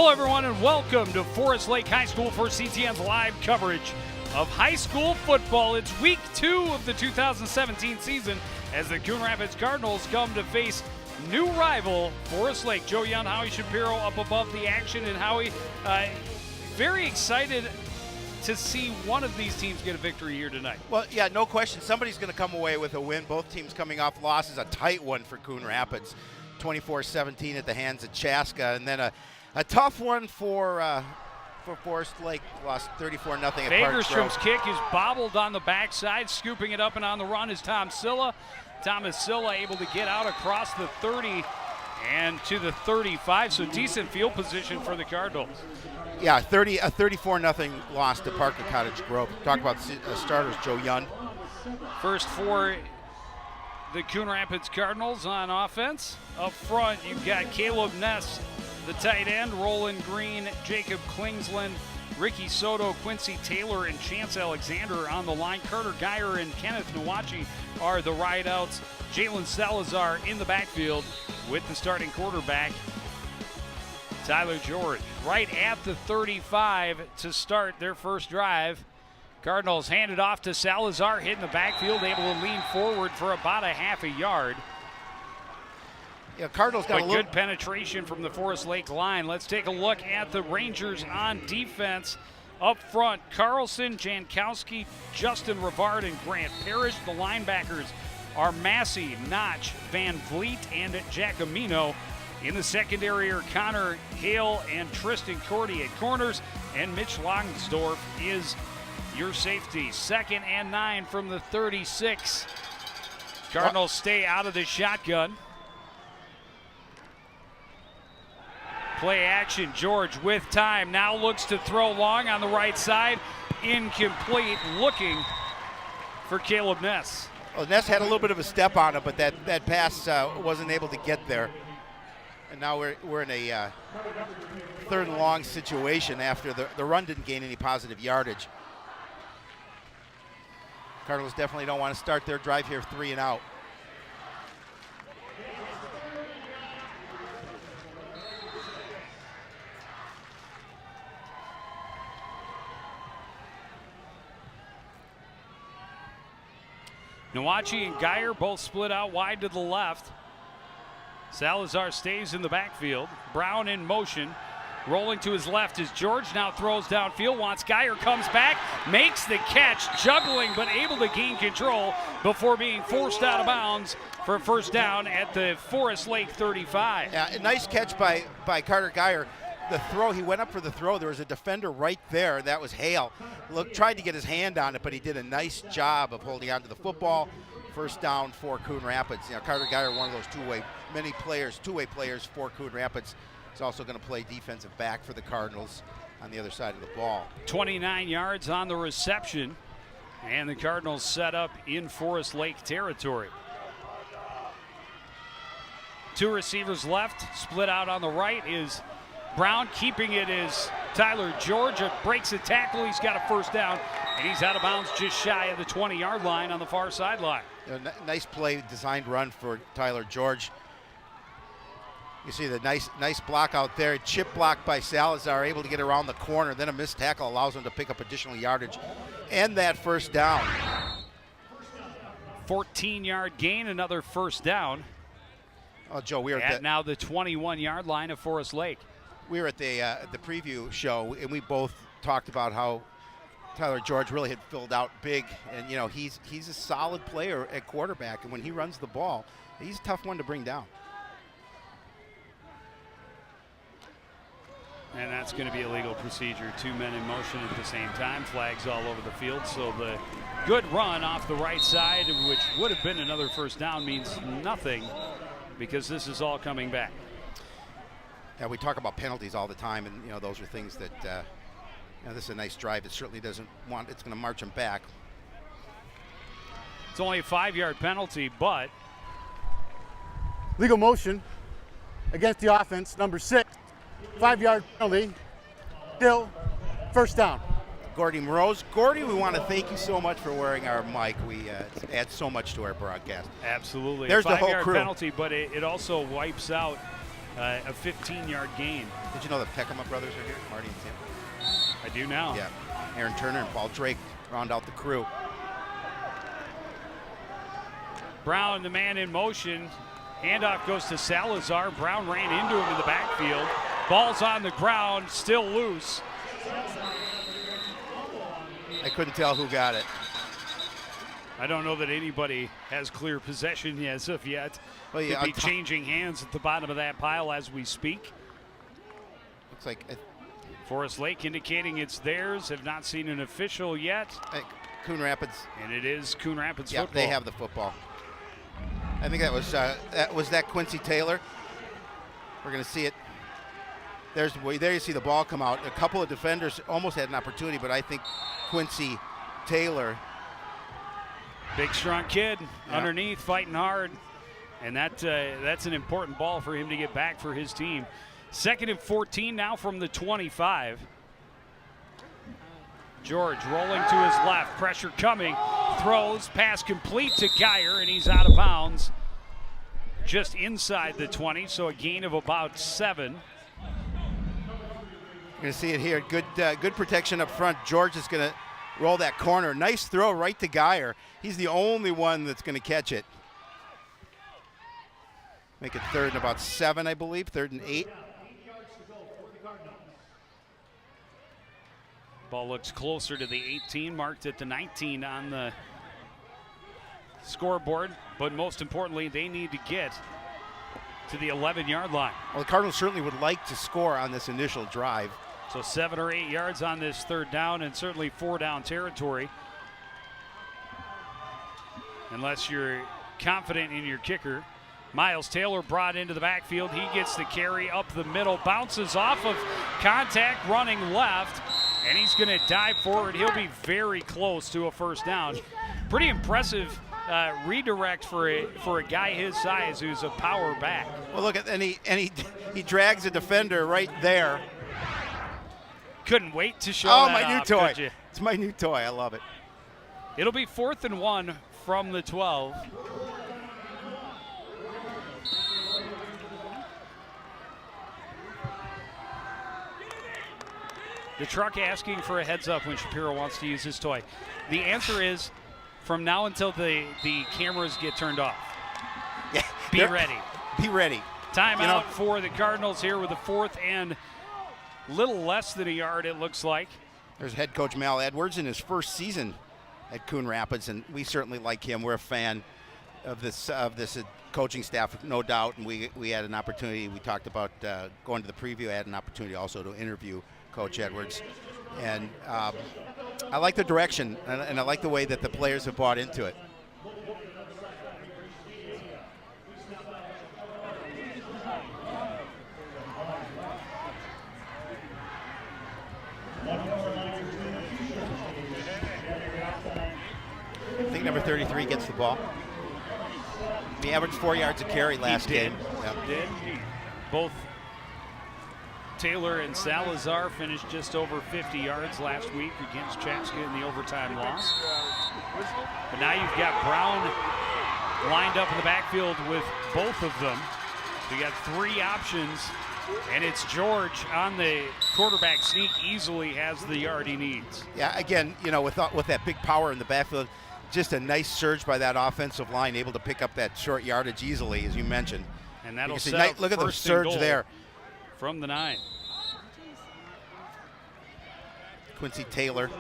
Hello, everyone, and welcome to Forest Lake High School for CTN's live coverage of high school football. It's week 2 of the 2017 season as the Coon Rapids Cardinals come to face new rival Forest Lake. Joe Young, Howie Shapiro up above the action, and Howie, very excited to see one of these teams get a victory here tonight. Well, yeah, no question. Somebody's going to come away with a win. Both teams coming off losses. A tight one for Coon Rapids, 24-17 at the hands of Chaska, and then a tough one for Forest Lake, lost 34-0 at Park Fagerstrom's kick is bobbled on the backside. Scooping it up and on the run is Tom Silla. Thomas Silla able to get out across the 30 and to the 35, so decent field position for the Cardinals. Yeah, a 34-0 loss to Parker Cottage Grove. Talk about starters, Joe Young. First for the Coon Rapids Cardinals on offense. Up front, you've got Caleb Ness, the tight end, Roland Green, Jacob Klingsland, Ricky Soto, Quincy Taylor, and Chance Alexander on the line. Carter Geyer and Kenneth Nwachi are the rideouts. Jalen Salazar in the backfield with the starting quarterback, Tyler George. Right at the 35 to start their first drive. Cardinals hand it off to Salazar, hitting the backfield, able to lean forward for about a half a yard. Yeah, Cardinals got a good penetration from the Forest Lake line. Let's take a look at the Rangers on defense. Up front, Carlson, Jankowski, Justin Rivard, and Grant Parrish. The linebackers are Massey, Notch, Van Vliet, and Giacomino. In the secondary are Connor Hale and Tristan Cordy at corners, and Mitch Longsdorf is your safety. 2nd and 9 from the 36. Cardinals stay out of the shotgun. Play action, George with time, now looks to throw long on the right side. Incomplete, looking for Caleb Ness. Well, Ness had a little bit of a step on it, but that pass wasn't able to get there. And now we're in a 3rd and long situation after the run didn't gain any positive yardage. Cardinals definitely don't want to start their drive here 3 and out. Nwachi and Geyer both split out wide to the left. Salazar stays in the backfield. Brown in motion. Rolling to his left is George. Now throws downfield. Wants Geyer. Comes back. Makes the catch. Juggling but able to gain control before being forced out of bounds for a first down at the Forest Lake 35. Yeah, a nice catch by Carter Geyer. The throw, he went up for the throw. There was a defender right there. That was Hale. Tried to get his hand on it, but he did a nice job of holding on to the football. First down for Coon Rapids. You know, Carter Geyer, one of those two-way players for Coon Rapids. He's also going to play defensive back for the Cardinals on the other side of the ball. 29 yards on the reception, and the Cardinals set up in Forest Lake territory. 2 receivers left. Split out on the right is Brown. Keeping it is Tyler George. Breaks a tackle. He's got a first down, and he's out of bounds just shy of the 20-yard line on the far sideline. Nice play, designed run for Tyler George. You see the nice block out there. Chip block by Salazar, able to get around the corner. Then a missed tackle allows him to pick up additional yardage and that first down. 14-yard gain, another first down. Oh, Joe, we are at now the 21-yard line of Forest Lake. We were at the preview show, and we both talked about how Tyler George really had filled out big, and you know he's a solid player at quarterback, and when he runs the ball, he's a tough one to bring down. And that's going to be a legal procedure. 2 men in motion at the same time. Flags all over the field. So the good run off the right side, which would have been another first down, means nothing because this is all coming back. Yeah, we talk about penalties all the time, and you know those are things that this is a nice drive. It certainly doesn't want. It's going to march them back. It's only a 5-yard penalty, but legal motion against the offense, number 6. 5-yard penalty, still first down. Gordy Morose. Gordy, we want to thank you so much for wearing our mic. We add so much to our broadcast. Absolutely. There's the whole crew. Penalty, but it also wipes out a 15-yard gain. Did you know the Peckham brothers are here? Marty and Tim? I do now. Yeah. Aaron Turner and Paul Drake round out the crew. Brown, the man in motion. Handoff goes to Salazar. Brown ran into him in the backfield. Ball's on the ground, still loose. I couldn't tell who got it. I don't know that anybody has clear possession as of yet. Well, yeah, Could be changing hands at the bottom of that pile as we speak. Looks like Forest Lake indicating it's theirs. Have not seen an official yet. Coon Rapids. And it is Coon Rapids Yeah, football. they have the football. I think that was Quincy Taylor. We're going to see it. There you see the ball come out. A couple of defenders almost had an opportunity, but I think Quincy Taylor. Big, strong kid underneath, fighting hard. And that's an important ball for him to get back for his team. 2nd and 14 now from the 25. George rolling to his left, pressure coming, throws, pass complete to Geyer, and he's out of bounds just inside the 20, so a gain of about 7. You're going to see it here. Good protection up front. George is going to roll that corner. Nice throw right to Geyer. He's the only one that's going to catch it. Make it 3rd and about 7, I believe. 3rd and 8. Ball looks closer to the 18, marked at the 19 on the scoreboard. But most importantly, they need to get to the 11-yard line. Well, the Cardinals certainly would like to score on this initial drive. So 7 or 8 yards on this 3rd down, and certainly 4-down territory. Unless you're confident in your kicker. Miles Taylor brought into the backfield. He gets the carry up the middle, bounces off of contact, running left, and he's going to dive forward. He'll be very close to a 1st down. Pretty impressive redirect for a guy his size who's a power back. Well, look at and he drags a defender right there. Couldn't wait to show that that my off, new toy. could you? It's my new toy. I love it. It'll be 4th and 1 from the 12. The truck asking for a heads up when Shapiro wants to use his toy. The answer is from now until the cameras get turned off. Yeah, Be ready. Be ready. Timeout for the Cardinals here with the 4th and little less than a yard, it looks like. There's head coach Mal Edwards in his 1st season at Coon Rapids, and we certainly like him. We're a fan of this coaching staff, no doubt, and we had an opportunity. We talked about going to the preview. I had an opportunity also to interview Coach Edwards, and I like the direction, and I like the way that the players have bought into it. I think number 33 gets the ball. He averaged 4 yards a carry last game. Did. Both Taylor and Salazar finished just over 50 yards last week against Chaska in the overtime loss. But now you've got Brown lined up in the backfield with both of them. So you got 3 options, and it's George on the quarterback sneak, easily has the yard he needs. Yeah, again, with that big power in the backfield, just a nice surge by that offensive line, able to pick up that short yardage easily, as you mentioned. And that'll see, set up look at the surge there. From the 9. Quincy Taylor.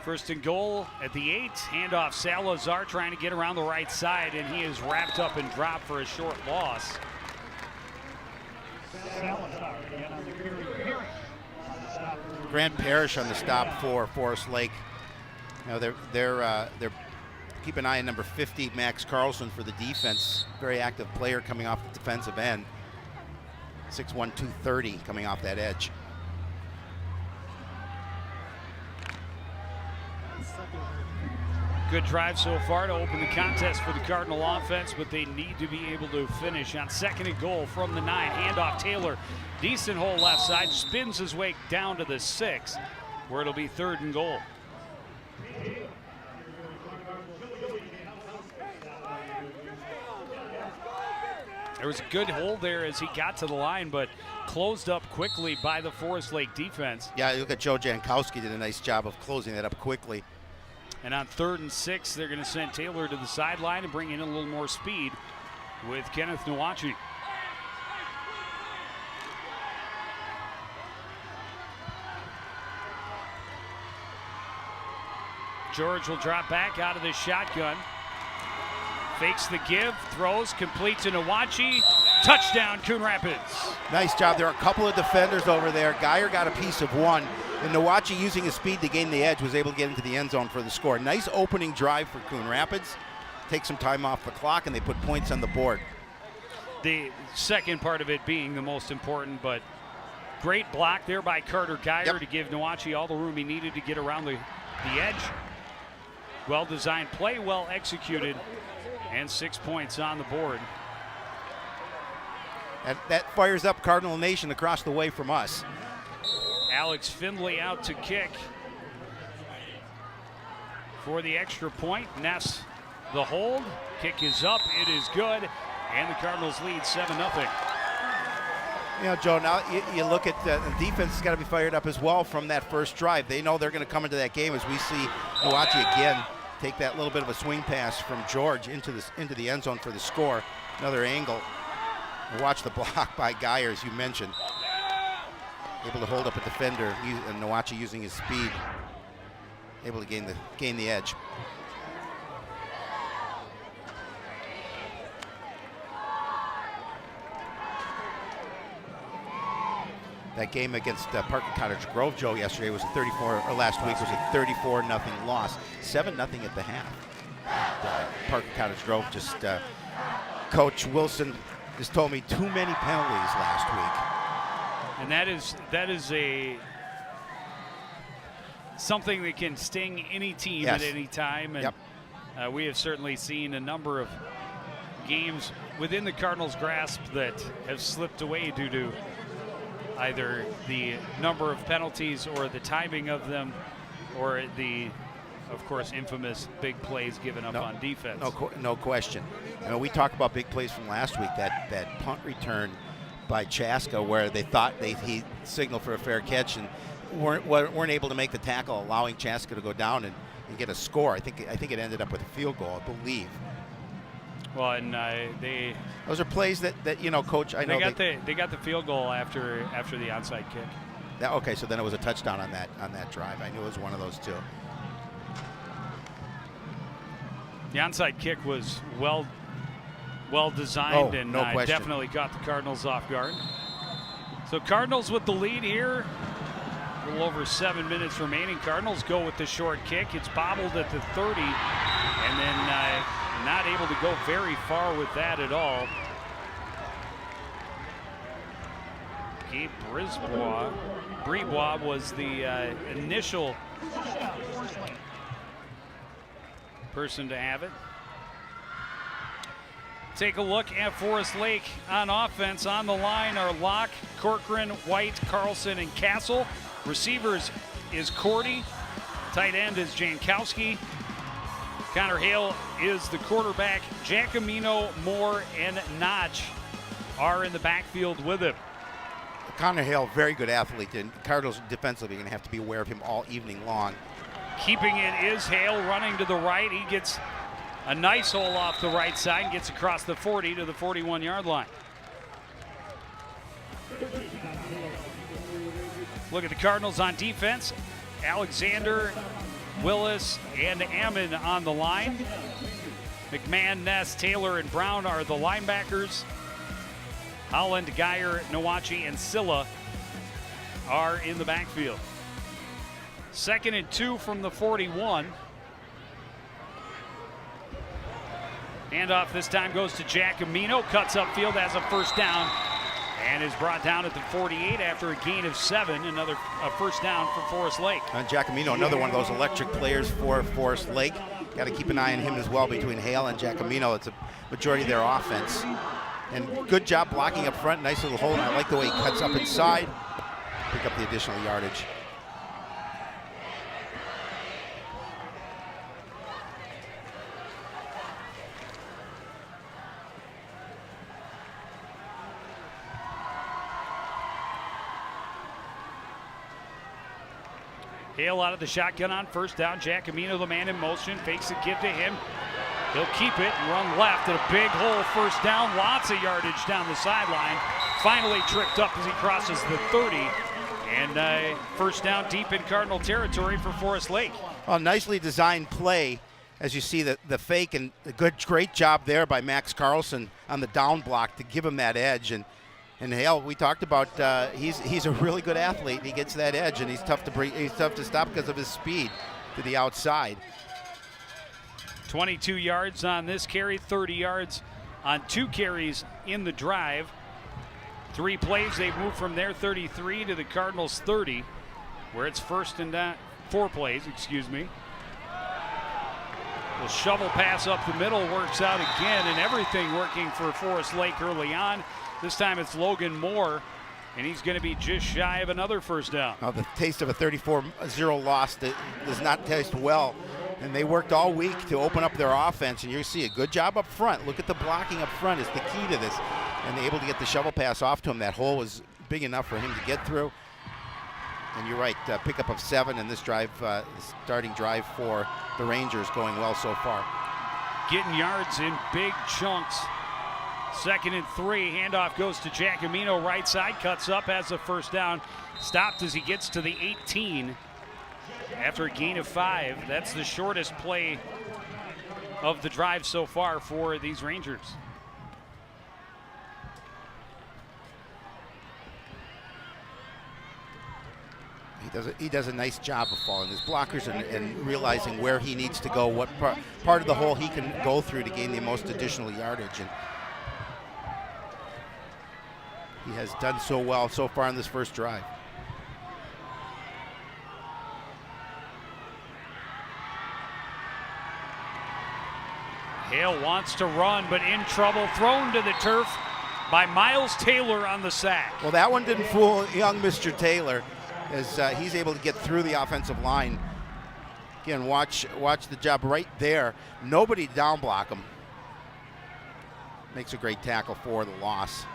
First and goal at the 8. Handoff Salazar trying to get around the right side, and he is wrapped up and dropped for a short loss. Grant Parrish on the stop for Forest Lake. They're keep an eye on number 50, Max Carlson, for the defense. Very active player coming off the defensive end. 6'1", 230 coming off that edge. Good drive so far to open the contest for the Cardinal offense, but they need to be able to finish on 2nd and goal from the 9. Handoff Taylor, decent hole left side, spins his way down to the 6, where it'll be 3rd and goal. There was a good hold there as he got to the line, but closed up quickly by the Forest Lake defense. Yeah, look at Joe Jankowski did a nice job of closing that up quickly. And on 3rd and 6, they're going to send Taylor to the sideline and bring in a little more speed with Kenneth Nwachi. George will drop back out of the shotgun. Fakes the give, throws, completes to Nwachi. Touchdown, Coon Rapids. Nice job. There are a couple of defenders over there. Geyer got a piece of one, and Nwachi, using his speed to gain the edge, was able to get into the end zone for the score. Nice opening drive for Coon Rapids. Take some time off the clock, and they put points on the board. The second part of it being the most important, but great block there by Carter Geyer to give Nwachi all the room he needed to get around the edge. Well-designed play, well executed, and 6 points on the board. That fires up Cardinal Nation across the way from us. Alex Findlay out to kick for the extra point. Ness the hold. Kick is up. It is good. And the Cardinals lead 7-0. You know, Joe, now you look at the defense has got to be fired up as well from that first drive. They know they're going to come into that game as we see Nwachi again take that little bit of a swing pass from George into the end zone for the score. Another angle. Watch the block by Geyer, as you mentioned. Able to hold up a defender, and Nwachi using his speed, able to gain the edge. That game against Park and Cottage Grove, Joe, yesterday was a 34, or last week was a 34-0 loss, 7-0 at the half. Park and Cottage Grove just, Coach Wilson just told me too many penalties last week. And that is something that can sting any team at any time. And we have certainly seen a number of games within the Cardinals' grasp that have slipped away due to either the number of penalties or the timing of them, or the, of course, infamous big plays given up on defense. No question. I mean, we talked about big plays from last week. That punt return by Chaska, where they thought he signaled for a fair catch and weren't able to make the tackle, allowing Chaska to go down and get a score. I think it ended up with a field goal, I believe. Well, and those are plays that you know, Coach. I know they got the field goal after the onside kick. Okay, so then it was a touchdown on that drive. I knew it was one of those two. The onside kick was well designed and definitely caught the Cardinals off guard. So Cardinals with the lead here. A little over 7 minutes remaining. Cardinals go with the short kick. It's bobbled at the 30, and then not able to go very far with that at all. Gabe Brisbois was the initial person to have it. Take a look at Forest Lake on offense. On the line are Locke, Corcoran, White, Carlson, and Castle. Receivers is Cordy. Tight end is Jankowski. Connor Hale is the quarterback. Giacomino, Moore, and Notch are in the backfield with him. Connor Hale, very good athlete, and Cardinals defensively are going to have to be aware of him all evening long. Keeping it is Hale running to the right. He gets a nice hole off the right side and gets across the 40 to the 41-yard line. Look at the Cardinals on defense. Alexander, Willis, and Ammon on the line. McMahon, Ness, Taylor, and Brown are the linebackers. Holland, Geyer, Nwachi, and Silla are in the backfield. 2nd and 2 from the 41. Handoff this time goes to Giacomino. Cuts upfield, has a first down, and is brought down at the 48 after a gain of 7. Another first down for Forest Lake. Giacomino, another one of those electric players for Forest Lake. got to keep an eye on him as well between Hale and Giacomino. It's a majority of their offense. And good job blocking up front. Nice little hole. And I like the way he cuts up inside. Pick up the additional yardage. Hale out of the shotgun on first down. Giacomino, the man in motion, fakes a give to him. He'll keep it and run left at a big hole. First down, lots of yardage down the sideline. Finally tripped up as he crosses the 30. And first down deep in Cardinal territory for Forest Lake. Well, nicely designed play, as you see the fake, and a great job there by Max Carlson on the down block to give him that edge. And Hale, we talked about he's a really good athlete. He gets that edge, and he's tough to stop because of his speed to the outside. 22 yards on this carry, 30 yards on 2 carries in the drive. 3 plays, they've moved from their 33 to the Cardinals' 30, where it's 1st and down. 4 plays, excuse me. The shovel pass up the middle works out again, and everything working for Forest Lake early on. This time it's Logan Moore, and he's going to be just shy of another first down. Oh, the taste of a 34-0 loss that does not taste well. And they worked all week to open up their offense, and you see a good job up front. Look at the blocking up front is the key to this. And they're able to get the shovel pass off to him. That hole was big enough for him to get through. And you're right, pickup of 7 in this drive, starting drive for the Rangers going well so far. Getting yards in big chunks. 2nd and 3, handoff goes to Giacomino, right side, cuts up, has the first down. Stopped as he gets to the 18 after a gain of 5. That's the shortest play of the drive so far for these Rangers. He does a nice job of following his blockers and realizing where he needs to go, what part of the hole he can go through to gain the most additional yardage. And he has done so well so far in this first drive. Hale wants to run, but in trouble. Thrown to the turf by Miles Taylor on the sack. Well, that one didn't fool young Mr. Taylor, as he's able to get through the offensive line. Again, watch the job right there. Nobody down block him. Makes a great tackle for the loss.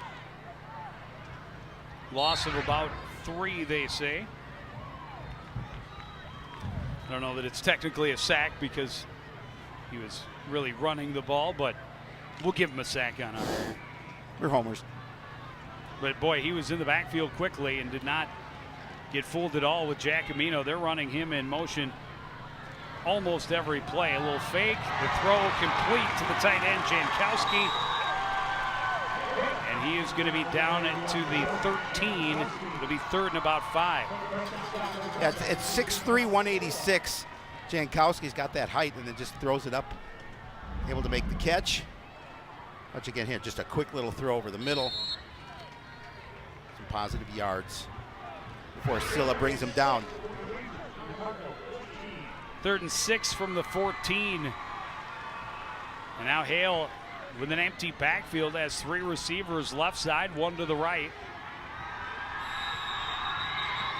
Loss of about 3, they say. I don't know that it's technically a sack because he was really running the ball, but we'll give him a sack on it. We're homers. But boy, he was in the backfield quickly and did not get fooled at all with Giacomino. They're running him in motion almost every play. A little fake, the throw complete to the tight end, Jankowski. And he is going to be down to the 13. It'll be 3rd and about 5. Yeah, it's 6'3", 186. Jankowski's got that height and then just throws it up. Able to make the catch. Watch again here, just a quick little throw over the middle. Some positive yards before Silla brings him down. 3rd and 6 from the 14. And now Hale with an empty backfield has 3 receivers left side, 1 to the right.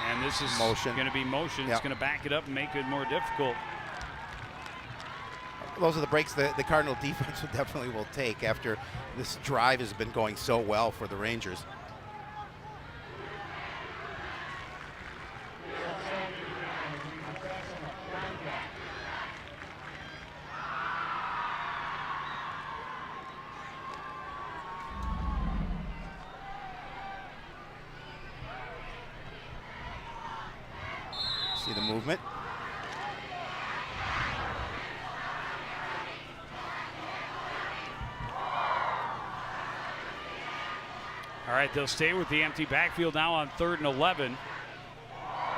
And this is going to be motion. Yep. It's going to back it up and make it more difficult. Those are the breaks the Cardinal defense definitely will take after this drive has been going so well for the Rangers. See the movement. All right, they'll stay with the empty backfield now on 3rd and 11.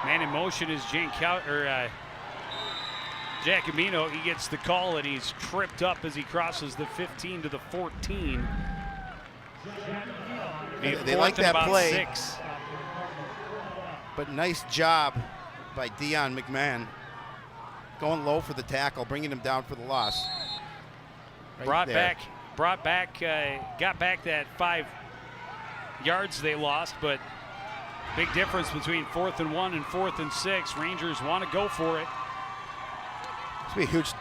Man in motion is Giacomino. He gets the call and he's tripped up as he crosses the 15 to the 14. They like that play. 6. But nice job by Dion McMahon going low for the tackle, bringing him down for the loss. Right got back that 5 yards they lost, but big difference between 4th and 1 and 4th and 6. Rangers want to go for it. It's be a huge.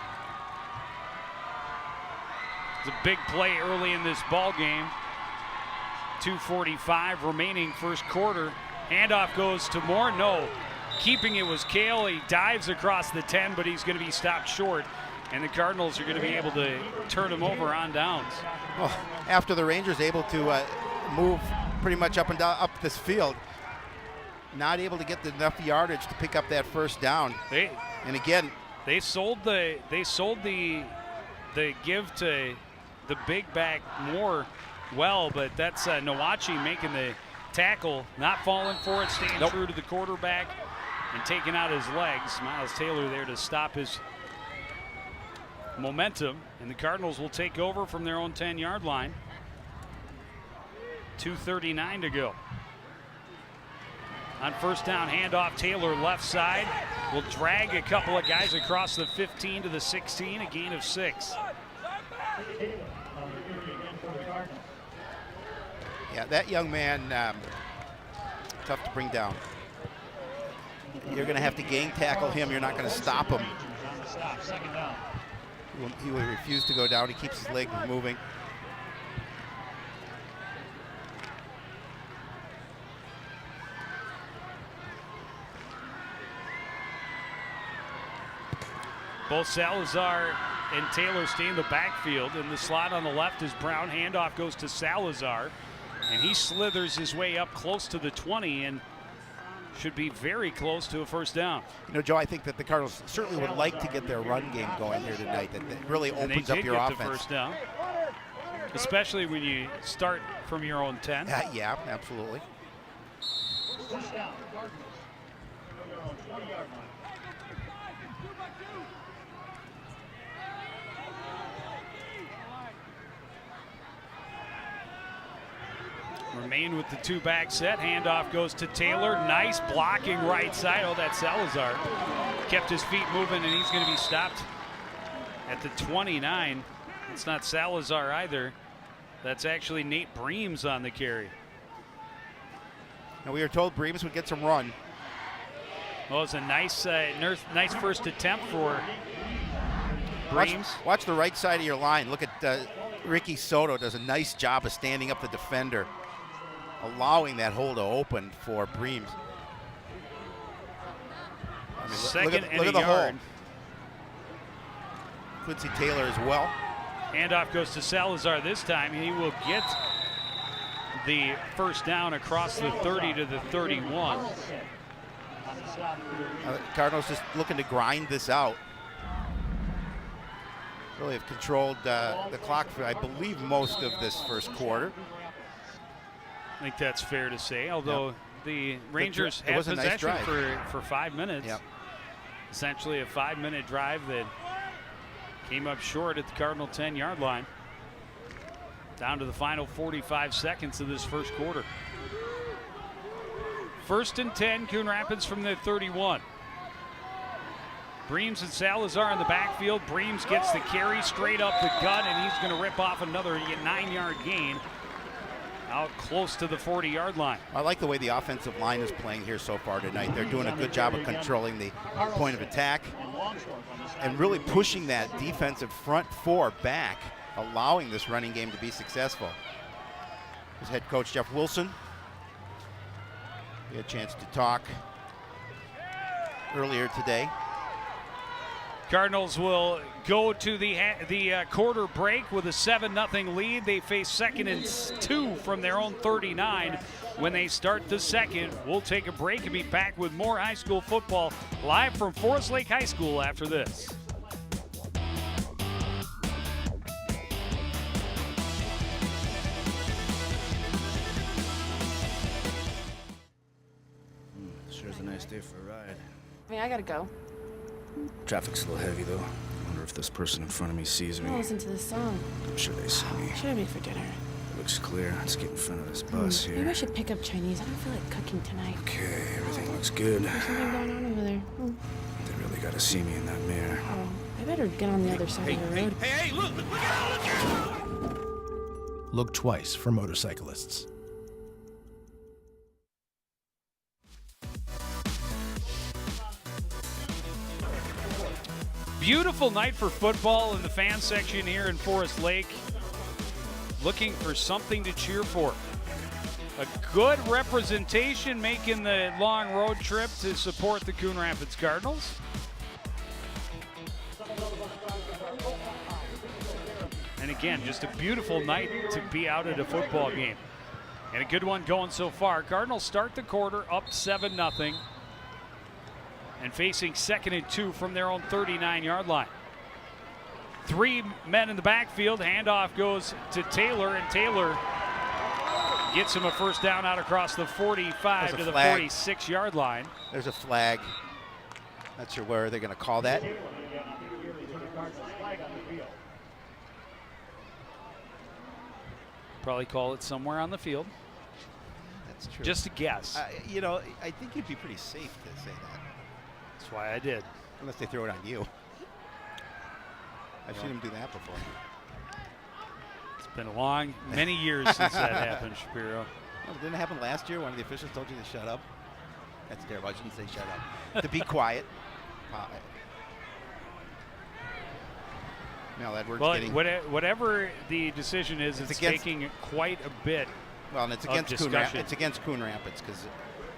It's a big play early in this ball game. 2:45 remaining first quarter. Handoff goes to Moore. No, keeping it was Kale. He dives across the 10, but he's going to be stopped short. And the Cardinals are going to be able to turn him over on downs. Well, after the Rangers able to move pretty much up and down up this field, not able to get enough yardage to pick up that first down. And again, they sold the give to the big back Moore well, but that's Nawachi making the tackle, not falling for it, staying true to the quarterback and taking out his legs. Miles Taylor there to stop his momentum, and the Cardinals will take over from their own 10-yard line. 2:39 to go. On first down, handoff, Taylor left side will drag a couple of guys across the 15 to the 16, a gain of 6. Yeah, that young man, tough to bring down. You're going to have to gang tackle him. You're not going to stop him. He will refuse to go down. He keeps his leg moving. Both Salazar and Taylor stay in the backfield. In the slot on the left is Brown. Handoff goes to Salazar, and he slithers his way up close to the 20 and should be very close to a first down. You know, Joe, I think that the Cardinals certainly would like to get their run game going here tonight. That really opens up your offense. The first down, especially when you start from your own 10. Yeah, absolutely. Remain with the 2-back set. Handoff goes to Taylor. Nice blocking right side. Oh, that's Salazar. Kept his feet moving, and he's going to be stopped at the 29. It's not Salazar either. That's actually Nate Breams on the carry. And we were told Breams would get some run. Well, it's a nice first attempt for Breams. Watch the right side of your line. Look at Ricky Soto does a nice job of standing up the defender, allowing that hole to open for Breams. I mean, Second look at the yard. hole. Quincy Taylor as well. Handoff goes to Salazar this time. He will get the first down across the 30 to the 31. Cardinals just looking to grind this out. Really have controlled the clock for, I believe, most of this first quarter. I think that's fair to say, although the Rangers had possession for 5 minutes. Yep. Essentially a 5-minute drive that came up short at the Cardinal 10-yard line. Down to the final 45 seconds of this first quarter. First and 10, Coon Rapids from the 31. Breams and Salazar in the backfield. Breams gets the carry straight up the gut, and he's going to rip off another 9-yard gain out close to the 40-yard line. I like the way the offensive line is playing here so far tonight. They're doing a good job of controlling the point of attack and really pushing that defensive front four back, allowing this running game to be successful. His head coach, Jeff Wilson, we had a chance to talk earlier today. Cardinals will go to the quarter break with a 7-0 lead. They face 2nd and 2 from their own 39 when they start the second. We'll take a break and be back with more high school football live from Forest Lake High School after this. Sure is a nice day for a ride. I mean, I gotta go. Traffic's a little heavy, though. I wonder if this person in front of me sees me. I'll listen to this song. I'm sure they see me. What should I make for dinner? It looks clear. Let's get in front of this bus Maybe I here. should pick up Chinese. I don't feel like cooking tonight. Okay, everything looks good. There's something going on over there. They really gotta see me in that mirror. Oh, I better get on the other side of the road. Hey, look out! Look twice for motorcyclists. Beautiful night for football in the fan section here in Forest Lake. Looking for something to cheer for. A good representation making the long road trip to support the Coon Rapids Cardinals. And again, just a beautiful night to be out at a football game. And a good one going so far. Cardinals start the quarter up 7-0. And facing 2nd and 2 from their own 39-yard line. 3 men in the backfield. Handoff goes to Taylor, and Taylor gets him a first down out across the 45 to the 46-yard line. There's a flag. Not sure where they're going to call that. Probably call it somewhere on the field. That's true. Just a guess. You know, I think you'd be pretty safe to say that. That's why I did. Unless they throw it on you. I've seen them do that before. It's been many years since that happened, Shapiro. Oh, didn't it happen last year? One of the officials told you to shut up? That's terrible. I shouldn't say shut up. To be quiet. Now that word's getting... Whatever the decision is, it's taking quite a bit. Well, and it's against Coon Rapids because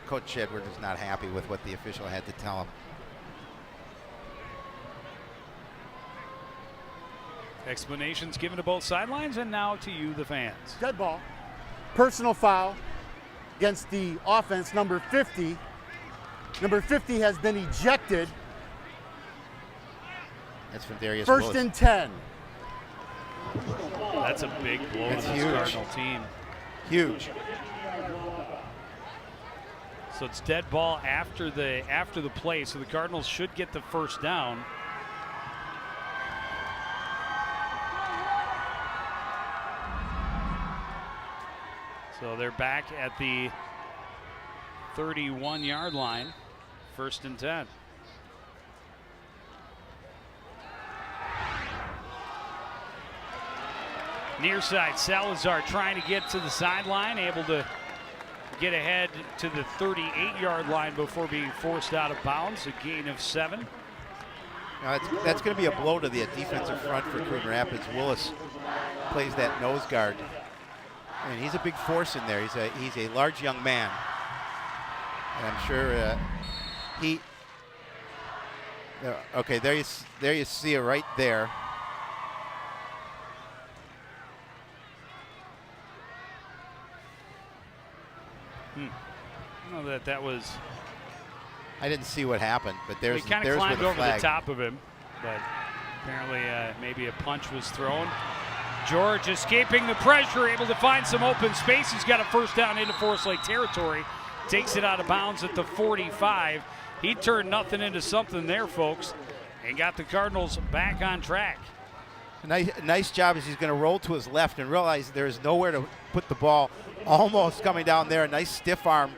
Coach Edwards is not happy with what the official had to tell him. Explanations given to both sidelines, and now to you, the fans. Dead ball. Personal foul against the offense, number 50. Number 50 has been ejected. That's from Darius First Willis. and 10. That's a big blow to this Cardinal team. Huge. So it's dead ball after the play, so the Cardinals should get the first down. So they're back at the 31-yard line, 1st and 10. Near side, Salazar trying to get to the sideline, able to get ahead to the 38-yard line before being forced out of bounds, a gain of 7. Now that's going to be a blow to the defensive front for Coon Rapids. Willis plays that nose guard. And he's a big force in there. He's a large young man, and I'm sure he. Okay, there you see it right there. I don't know that was. I didn't see what happened, but there's They kind of climbed over the top of him, but apparently maybe a punch was thrown. George escaping the pressure, able to find some open space. He's got a first down into Forest Lake territory. Takes it out of bounds at the 45. He turned nothing into something there, folks, and got the Cardinals back on track. Nice job as he's going to roll to his left and realize there's nowhere to put the ball. Almost coming down there, a nice stiff arm.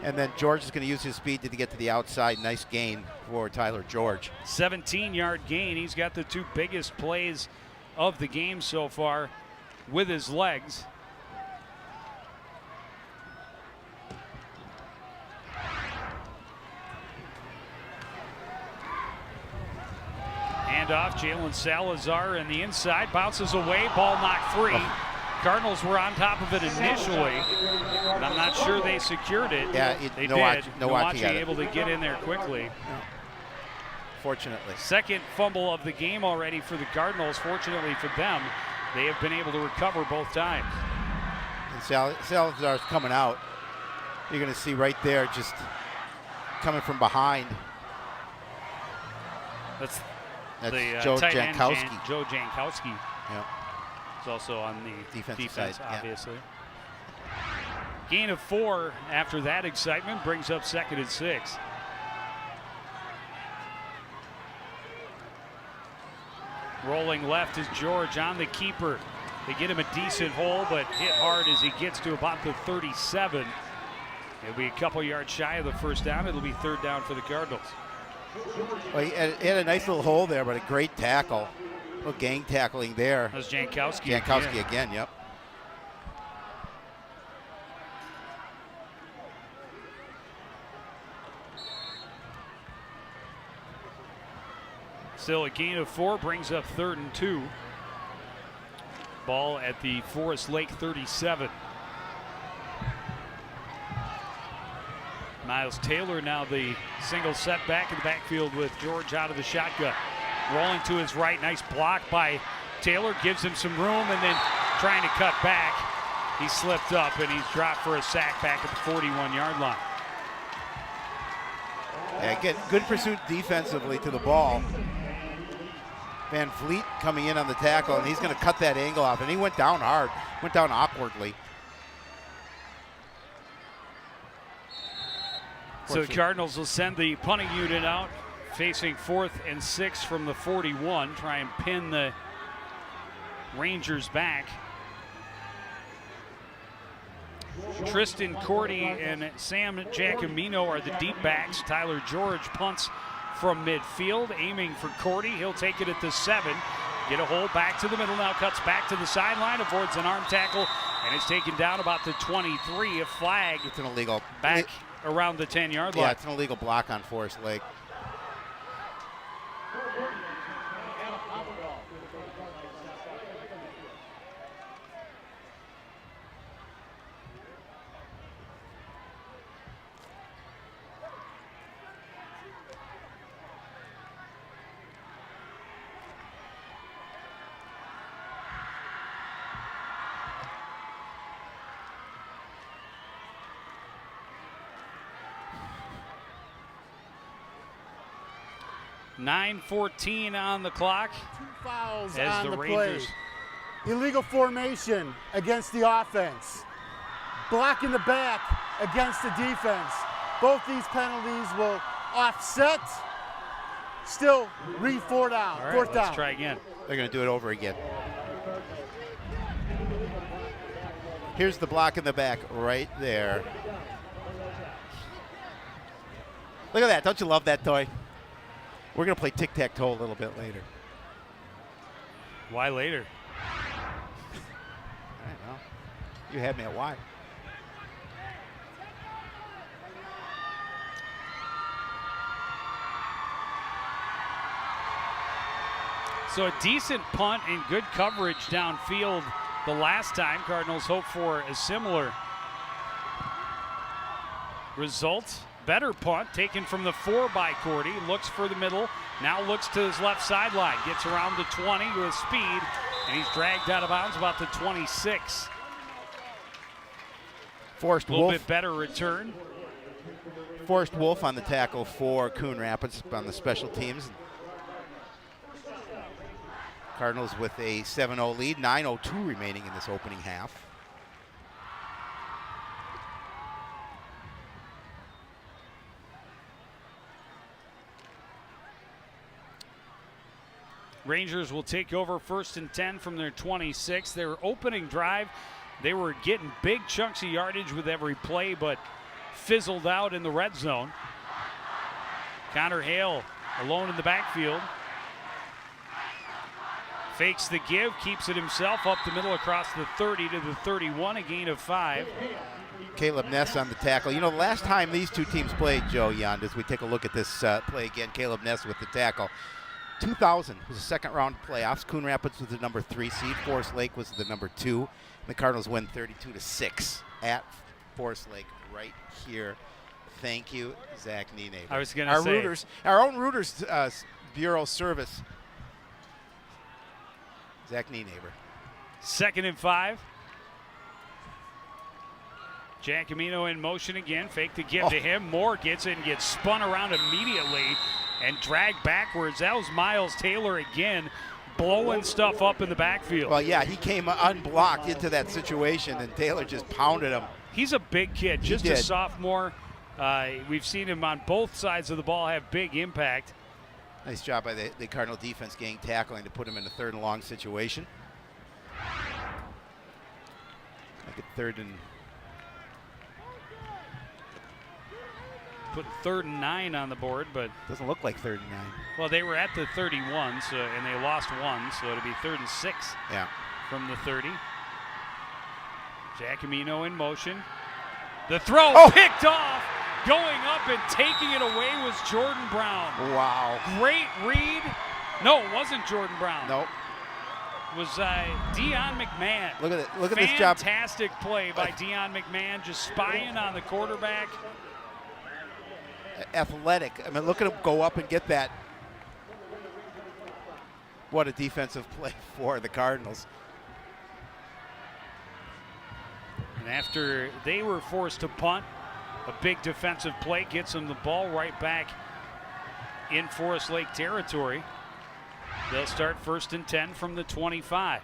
And then George is going to use his speed to get to the outside. Nice gain for Tyler George. 17-yard gain. He's got the 2 biggest plays of the game so far with his legs. Handoff, Jalen Salazar in the inside, bounces away, ball knocked free. Cardinals were on top of it initially, but I'm not sure they secured it. Yeah, they did. Noachi able to get in there quickly. Fortunately. Second fumble of the game already for the Cardinals. Fortunately for them, they have been able to recover both times. And Salazar's coming out. You're going to see right there, just coming from behind. That's the Joe Jankowski. Joe Jankowski. Yep. He's also on the defense side, obviously. Yeah. Gain of 4 after that excitement brings up 2nd and 6. Rolling left is George on the keeper. They get him a decent hole, but hit hard as he gets to about the 37. It'll be a couple yards shy of the first down. It'll be 3rd down for the Cardinals. Well, he had a nice little hole there, but a great tackle. A little gang tackling there. That was Jankowski. Jankowski again, yep. Still a gain of 4, brings up 3rd and 2. Ball at the Forest Lake 37. Miles Taylor now the single setback in the backfield with George out of the shotgun. Rolling to his right, nice block by Taylor, gives him some room, and then trying to cut back. He slipped up and he's dropped for a sack back at the 41-yard line. Yeah, again, good pursuit defensively to the ball. Van Vliet coming in on the tackle, and he's going to cut that angle off, and he went down hard, went down awkwardly. So the Cardinals will send the punting unit out, facing 4th and 6 from the 41, try and pin the Rangers back. Tristan Cordy and Sam Giacomino are the deep backs. Tyler George punts from midfield, aiming for Cordy. He'll take it at the 7. Get a hold back to the middle, now cuts back to the sideline, avoids an arm tackle, and is taken down about the 23. A flag. It's an illegal. Back around the 10-yard line. Yeah, it's an illegal block on Forest Lake. .9:14 on the clock. 2 fouls as on the the Rangers. play. Illegal formation against the offense. Block in the back against the defense. Both these penalties will offset. Still read 4 down. All right, Fourth let's down. try again. They're going to do it over again. Here's the block in the back right there. Look at that. Don't you love that toy? We're going to play tic-tac-toe a little bit later. Why later? I don't know. You had me at why. So a decent punt and good coverage downfield the last time. Cardinals hope for a similar result. Better punt taken from the 4 by Cordy. Looks for the middle. Now looks to his left sideline. Gets around the 20 with speed. And he's dragged out of bounds about the 26. Forrest A little Wolf. bit better return. Forrest Wolf on the tackle for Coon Rapids on the special teams. Cardinals with a 7-0 lead. 9:02 remaining in this opening half. Rangers will take over 1st and 10 from their 26. Their opening drive, they were getting big chunks of yardage with every play, but fizzled out in the red zone. Connor Hale alone in the backfield. Fakes the give, keeps it himself up the middle across the 30 to the 31, a gain of 5. Caleb Ness on the tackle. You know, the last time these two teams played, Joe Yond, as we take a look at this play again, Caleb Ness with the tackle. 2000 was a second-round playoffs. Coon Rapids was the number 3 seed. Forest Lake was the number 2. And the Cardinals win 32-6 at Forest Lake right here. Thank you, Zach Nienaber. I was going to say. Our own Reuters Bureau service. Zach Nienaber. 2nd and 5. Giacomino in motion again. Fake the give to him. Moore gets it and gets spun around immediately and dragged backwards. That was Miles Taylor again, blowing stuff up in the backfield. Well, yeah, he came unblocked into that situation, and Taylor just pounded him. He's a big kid, just a sophomore. We've seen him on both sides of the ball have big impact. Nice job by the Cardinal defense gang tackling to put him in a 3rd and long situation. Make it 3rd and put 3rd and 9 on the board, but Doesn't look like 3rd and 9. well, they were at the 31, so and they lost 1, so it'll be 3rd and 6 Yeah. from the 30. Giacomino in motion. The throw picked off. Going up and taking it away was Jordan Brown. Wow. Great read. No, it wasn't Jordan Brown. Nope. It was Deion McMahon. Look at it. Look at this job. Fantastic play by Deion McMahon, just spying on the quarterback. Athletic. I mean, look at him go up and get that. What a defensive play for the Cardinals. And after they were forced to punt, a big defensive play gets them the ball right back in Forest Lake territory. They'll start 1st and 10 from the 25.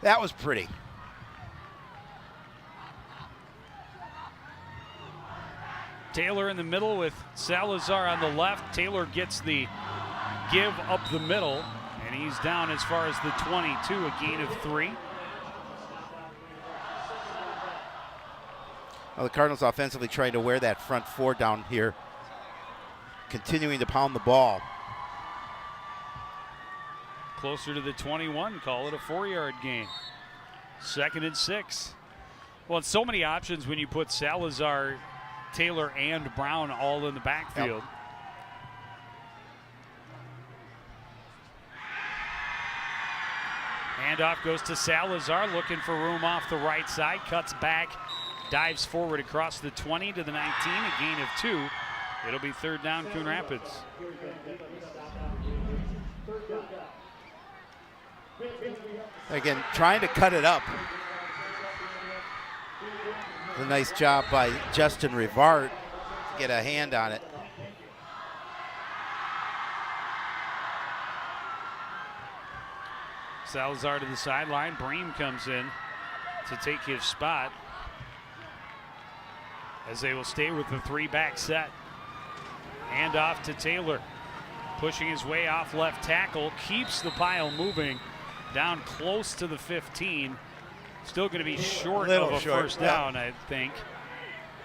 That was pretty. Taylor in the middle with Salazar on the left. Taylor gets the give up the middle, and he's down as far as the 22, a gain of 3. Well, the Cardinals offensively trying to wear that front 4 down here, continuing to pound the ball. Closer to the 21, call it a 4-yard gain. 2nd and 6. Well, it's so many options when you put Salazar, Taylor, and Brown all in the backfield. Yep. Handoff goes to Salazar, looking for room off the right side, cuts back, dives forward across the 20 to the 19, a gain of 2. It'll be 3rd down, Coon Rapids. Again, trying to cut it up. A nice job by Justin Rivard to get a hand on it. Salazar to the sideline. Bream comes in to take his spot as they will stay with the 3-back set. Hand off to Taylor. Pushing his way off left tackle. Keeps the pile moving down close to the 15. Still going to be short of a first down, I think.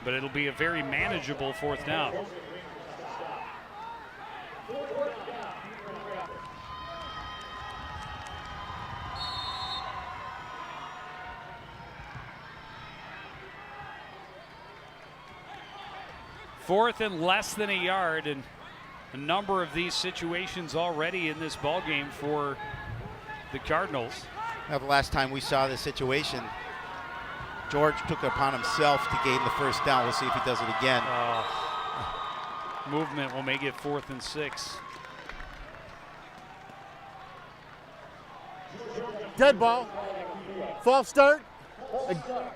But it'll be a very manageable 4th down. Fourth and less than a yard, and a number of these situations already in this ball game for the Cardinals. Now, the last time we saw this situation, George took it upon himself to gain the first down. We'll see if he does it again. Movement will make it 4th and 6. Dead ball. False start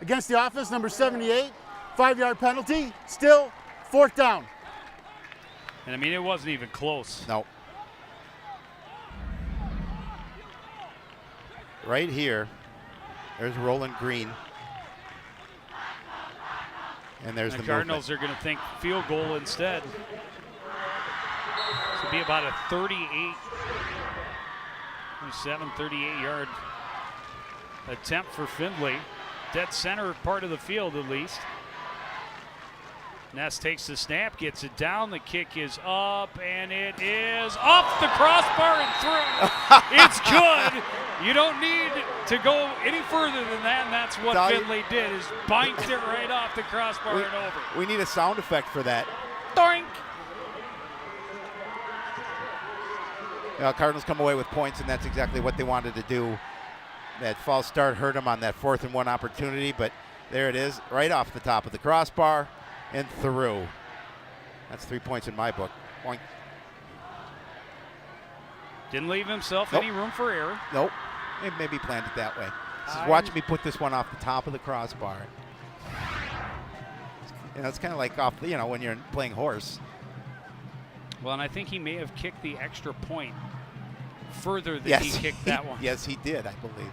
against the offense, number 78. 5-yard penalty. Still 4th down. And I mean, it wasn't even close. No. Right here, there's Roland Green. And there's the Cardinals are going to think field goal instead. This will be about a 38-yard attempt for Findlay. Dead center part of the field at least. Ness takes the snap, gets it down. The kick is up, and it is off the crossbar and through. It's good. You don't need to go any further than that, and that's what Findlay did, is banked it right off the crossbar and over. We need a sound effect for that. Doink. Cardinals come away with points, and that's exactly what they wanted to do. That false start hurt them on that 4th and 1 opportunity, but there it is, right off the top of the crossbar and through. That's 3 points in my book. Boink. Didn't leave himself any room for error. Nope. Maybe planned it that way. Watch me put this one off the top of the crossbar. It's kind of like off, when you're playing horse. Well, and I think he may have kicked the extra point further than he kicked that one. Yes, he did, I believe.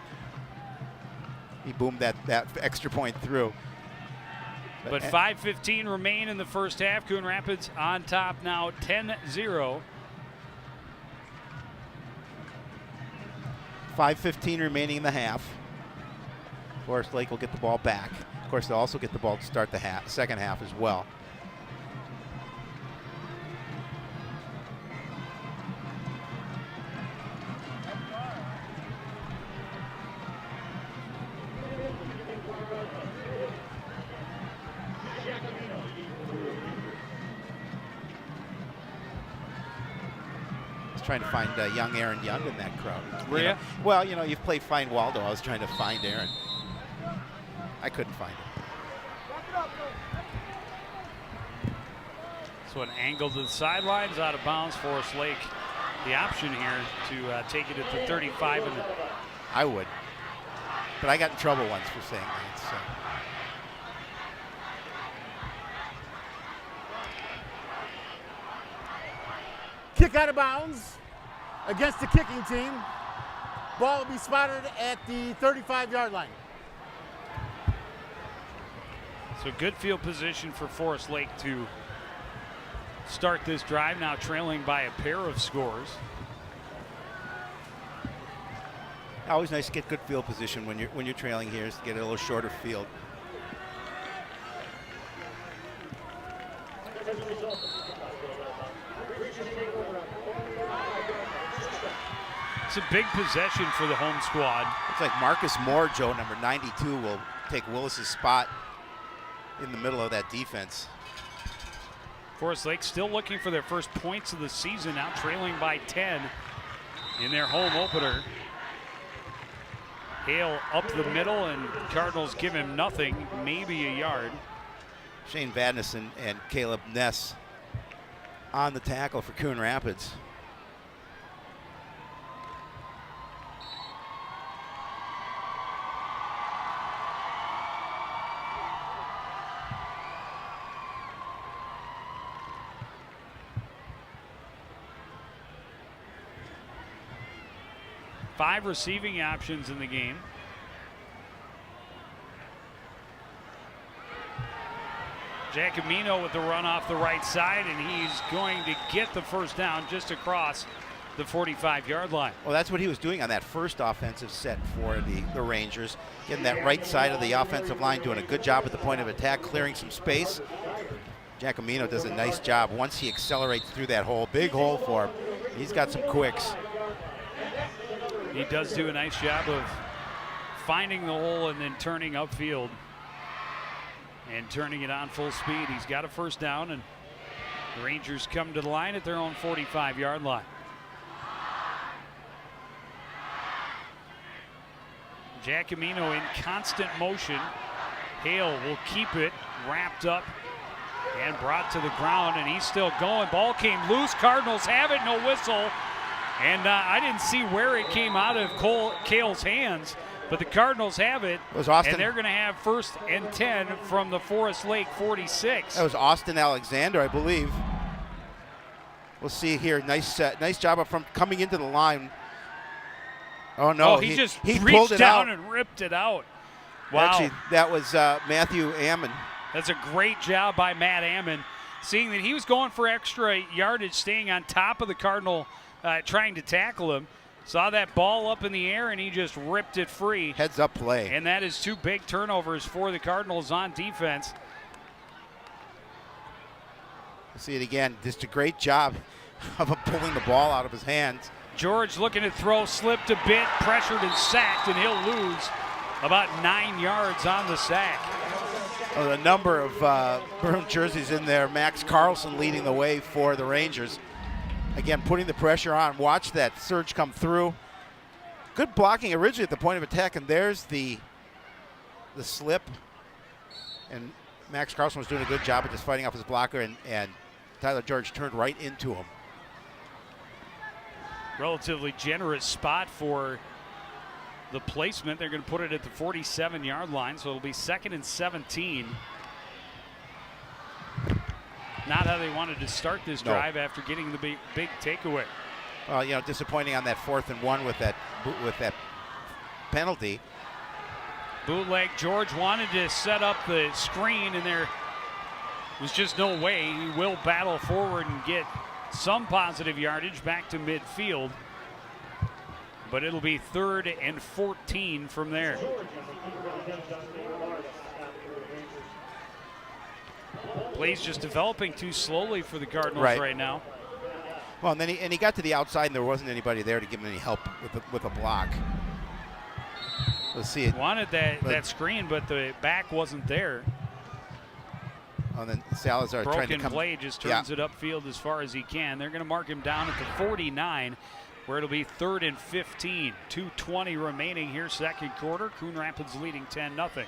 He boomed that extra point through. But 5:15 remain in the first half. Coon Rapids on top now, 10-0. 5:15 remaining in the half. Forest Lake will get the ball back. Of course, they'll also get the ball to start the second half as well. was trying to find young Aaron Young in that crowd. Were you? Well, you've played Find Waldo. I was trying to find Aaron. I couldn't find him. So an angle to the sidelines, out of bounds. Forest Lake, the option here to take it at the 35. I would. But I got in trouble once for saying that. So. Kick out of bounds against the kicking team. Ball will be spotted at the 35-yard line. So good field position for Forest Lake to start this drive, now trailing by a pair of scores. Always nice to get good field position when you're trailing here, is to get a little shorter field. It's a big possession for the home squad. Looks like Marcus Moore, Joe, number 92, will take Willis's spot in the middle of that defense. Forest Lake still looking for their first points of the season, now trailing by 10 in their home opener. Hale up the middle, and Cardinals give him nothing, maybe a yard. Shane Vadnais and Caleb Ness on the tackle for Coon Rapids. Five receiving options in the game. Giacomino with the run off the right side, and he's going to get the first down just across the 45-yard line. Well, that's what he was doing on that first offensive set for the Rangers, getting that right side of the offensive line, doing a good job at the point of attack, clearing some space. Giacomino does a nice job once he accelerates through that hole. Big hole for him. He's got some quicks. He does do a nice job of finding the hole and then turning upfield and turning it on full speed. He's got a first down, and the Rangers come to the line at their own 45-yard line. Giacomino in constant motion. Hale will keep it wrapped up and brought to the ground, and he's still going. Ball came loose. Cardinals have it, no whistle. And I didn't see where it came out of Cale's hands, but the Cardinals have it. It was Austin. And they're going to have 1st and 10 from the Forest Lake 46. That was Austin Alexander, I believe. We'll see here. Nice job up front coming into the line. Oh, no. He just he reached pulled it down out. and ripped it out. Wow. Actually, that was Matthew Ammon. That's a great job by Matt Ammon, seeing that he was going for extra yardage, staying on top of the Cardinal, trying to tackle him. Saw that ball up in the air, and he just ripped it free. Heads up play. And that is 2 big turnovers for the Cardinals on defense. See it again. Just a great job of him pulling the ball out of his hands. George looking to throw, slipped a bit, pressured and sacked, and he'll lose about 9 yards on the sack. Oh, the number of maroon jerseys in there. Max Carlson leading the way for the Rangers. Again, putting the pressure on. Watch that surge come through. Good blocking originally at the point of attack, and there's the slip. And Max Carlson was doing a good job of just fighting off his blocker, and Tyler George turned right into him. Relatively generous spot for the placement. They're going to put it at the 47-yard line, so it'll be 2nd and 17. Not how they wanted to start this drive after getting the big takeaway. Well, disappointing on that 4th and 1 with that penalty. Bootleg. George wanted to set up the screen, and there was just no way. He will battle forward and get some positive yardage back to midfield. But it'll be 3rd and 14 from there. Plays just developing too slowly for the Cardinals right now. Well, and then he got to the outside, and there wasn't anybody there to give him any help with a block. Let's see it. Wanted that screen, but the back wasn't there. And then Salazar trying to Broken come. play, just turns it upfield as far as he can. They're going to mark him down at the 49, where it'll be 3rd and 15. 2:20 remaining here, second quarter. Coon Rapids leading 10-0.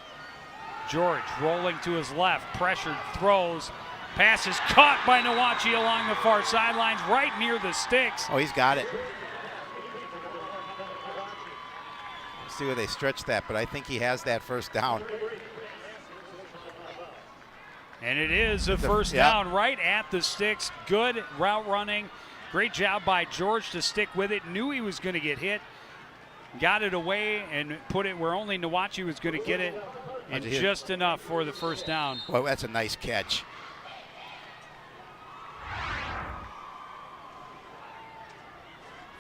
George rolling to his left, pressured, throws. Pass is caught by Nawachi along the far sidelines, right near the sticks. Oh, he's got it. See where they stretch that, but I think he has that first down. And it is a first down right at the sticks. Good route running. Great job by George to stick with it. Knew he was going to get hit. Got it away and put it where only Nawachi was going to get it. And just enough for the first down. Well, that's a nice catch.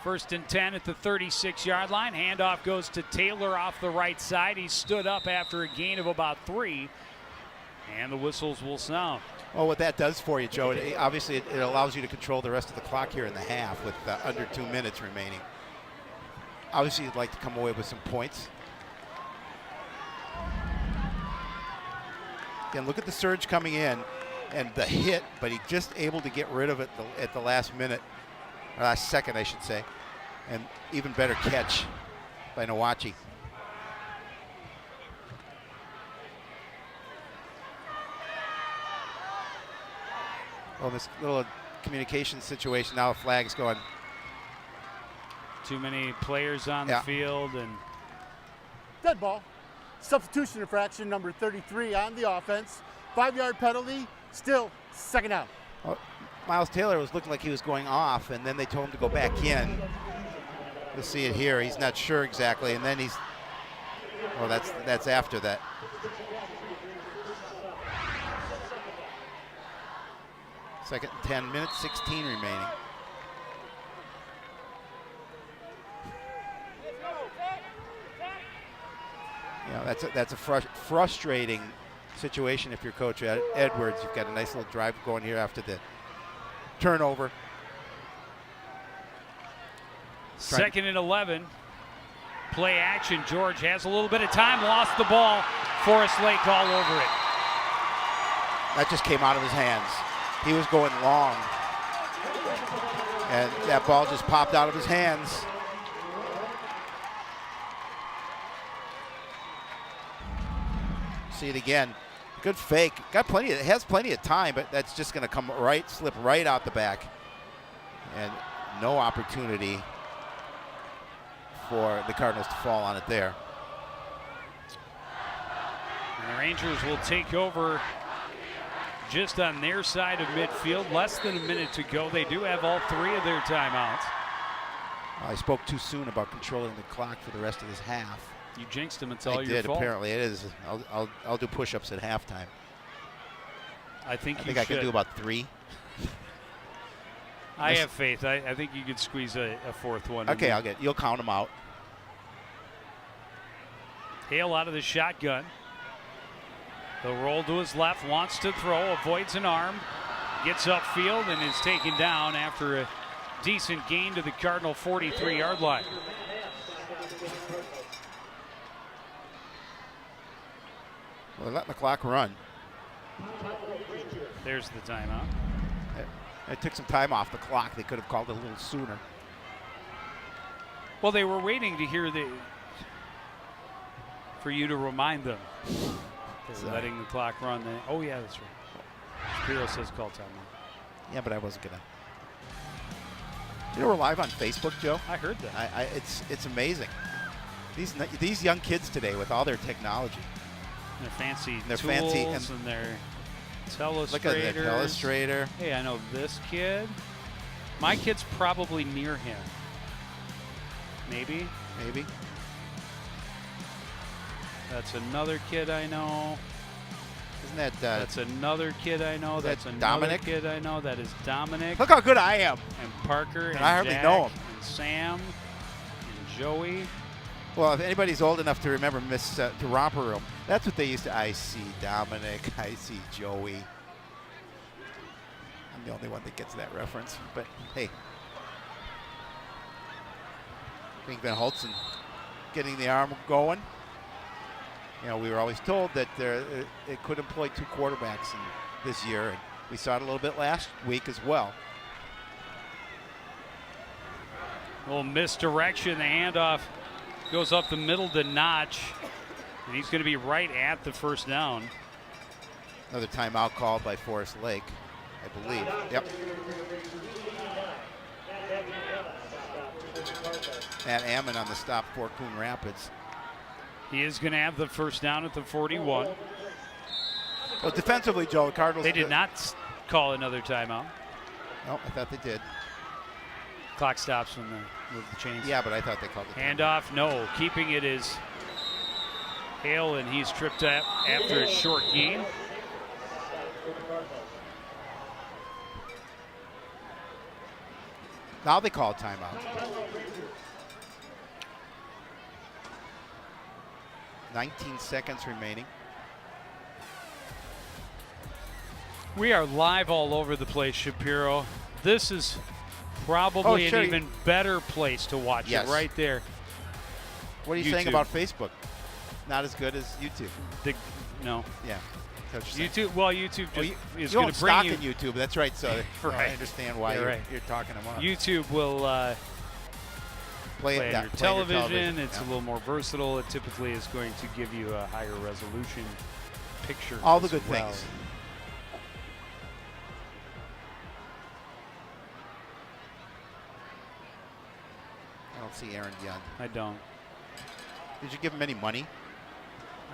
First and 10 at the 36-yard line. Handoff goes to Taylor off the right side. He stood up after a gain of about 3. And the whistles will sound. Well, what that does for you, Joe, obviously it allows you to control the rest of the clock here in the half with under 2 minutes remaining. Obviously, you'd like to come away with some points. Again, look at the surge coming in and the hit, but he just able to get rid of it at the last minute, or last second, I should say. And even better catch by Nawachi. Well, this little communication situation, now a flag's going. Too many players on the field. And dead ball. Substitution infraction number 33 on the offense. 5-yard penalty, still second down. Well, Miles Taylor was looking like he was going off, and then they told him to go back in. You'll see it here. He's not sure exactly, and then he's, well, that's after that. Second and 10 minutes, 16 remaining. You know, that's a frustrating situation if you're Coach Edwards. You've got a nice little drive going here after the turnover. Second and 11. Play action. George has a little bit of time, lost the ball. Forrest Lake all over it. That just came out of his hands. He was going long, and that ball just popped out of his hands. See it again. Good fake. Got plenty. It has plenty of time, but that's just going to come right, slip right out the back, and no opportunity for the Cardinals to fall on it there. And the Rangers will take over just on their side of midfield. Less than a minute to go. They do have all 3 of their timeouts. I spoke too soon about controlling the clock for the rest of this half. You jinxed him. It's all I your did. fault. Apparently, it is. I'll do push-ups at halftime. I think I can do about 3. I have faith. I think you could squeeze a 4th one. Okay, you'll count them out. Hale out of the shotgun. He'll roll to his left, wants to throw, avoids an arm, gets upfield and is taken down after a decent gain to the Cardinal 43-yard line. Well, they're letting the clock run. There's the timeout. It took some time off the clock. They could have called it a little sooner. Well, they were waiting to hear for you to remind them. They're letting the clock run. Oh, yeah, that's right. Shapiro says call timeout. Yeah, but I wasn't going to. You know we're live on Facebook, Joe? I heard that. It's amazing. These young kids today with all their technology. Their fancy they're tools fancy and their telestrators. Look at the telestrator. Hey, I know this kid. My kid's probably near him. Maybe. That's another kid I know. Isn't that? That's another kid I know. That's another Dominic? Kid I know. That is Dominic. Look how good I am. And Parker. And I hardly Jack, know him. And Sam. And Joey. Well, if anybody's old enough to remember to Romper Room, that's what they used to. I see Dominic. I see Joey. I'm the only one that gets that reference. But hey, I think Van Holtzen getting the arm going. You know, we were always told that it could employ 2 quarterbacks, and this year. And we saw it a little bit last week as well. A little misdirection. The handoff goes up the middle to Notch. And he's going to be right at the first down. Another timeout called by Forest Lake, I believe. Yep. Matt Ammon on the stop for Coon Rapids. He is going to have the first down at the 41. Well, defensively, Joe, the Cardinals. They did not call another timeout. No, I thought they did. Clock stops when they move the chains. Yeah, but I thought they called it. Handoff, no. Keeping it is Hale, and he's tripped up after a short gain. Now they call a timeout. 19 seconds remaining. We are live all over the place, Shapiro. This is probably an even better place to watch it right there. What are you saying about Facebook? Not as good as YouTube. No. Yeah. YouTube. Well, YouTube just is you going to bring you. in YouTube. That's right. So right. I understand why you're talking about. YouTube will play on your television. It's a little more versatile. It typically is going to give you a higher resolution picture. All the good things. I don't see Aaron Young. I don't. Did you give him any money?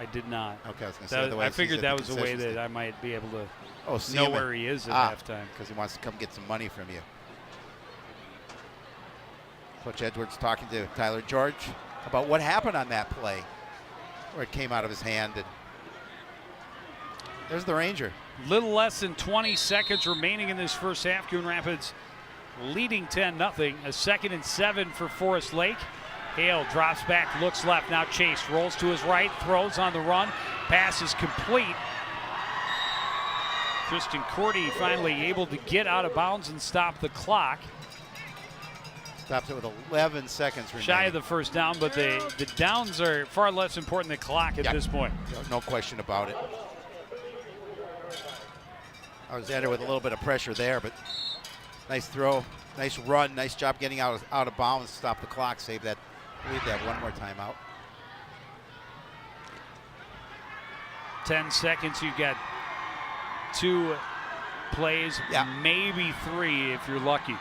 I did not. Okay, I was going to say otherwise. I figured that was a way that I might be able to know where he is at halftime. Because he wants to come get some money from you. Coach Edwards talking to Tyler George about what happened on that play where it came out of his hand. And there's the Ranger. Little less than 20 seconds remaining in this first half. Coon Rapids leading 10-0. A 2nd and 7 for Forest Lake. Hale drops back, looks left, now Chase rolls to his right, throws on the run, pass is complete. Tristan Cordy finally able to get out of bounds and stop the clock. Stops it with 11 seconds remaining. Shy of the first down, but the downs are far less important than clock at this point. No question about it. Alexander with a little bit of pressure there, but nice throw, nice run, nice job getting out of bounds, stop the clock, save that. I believe they have one more timeout. 10 seconds, you've got 2 plays, maybe 3 if you're lucky.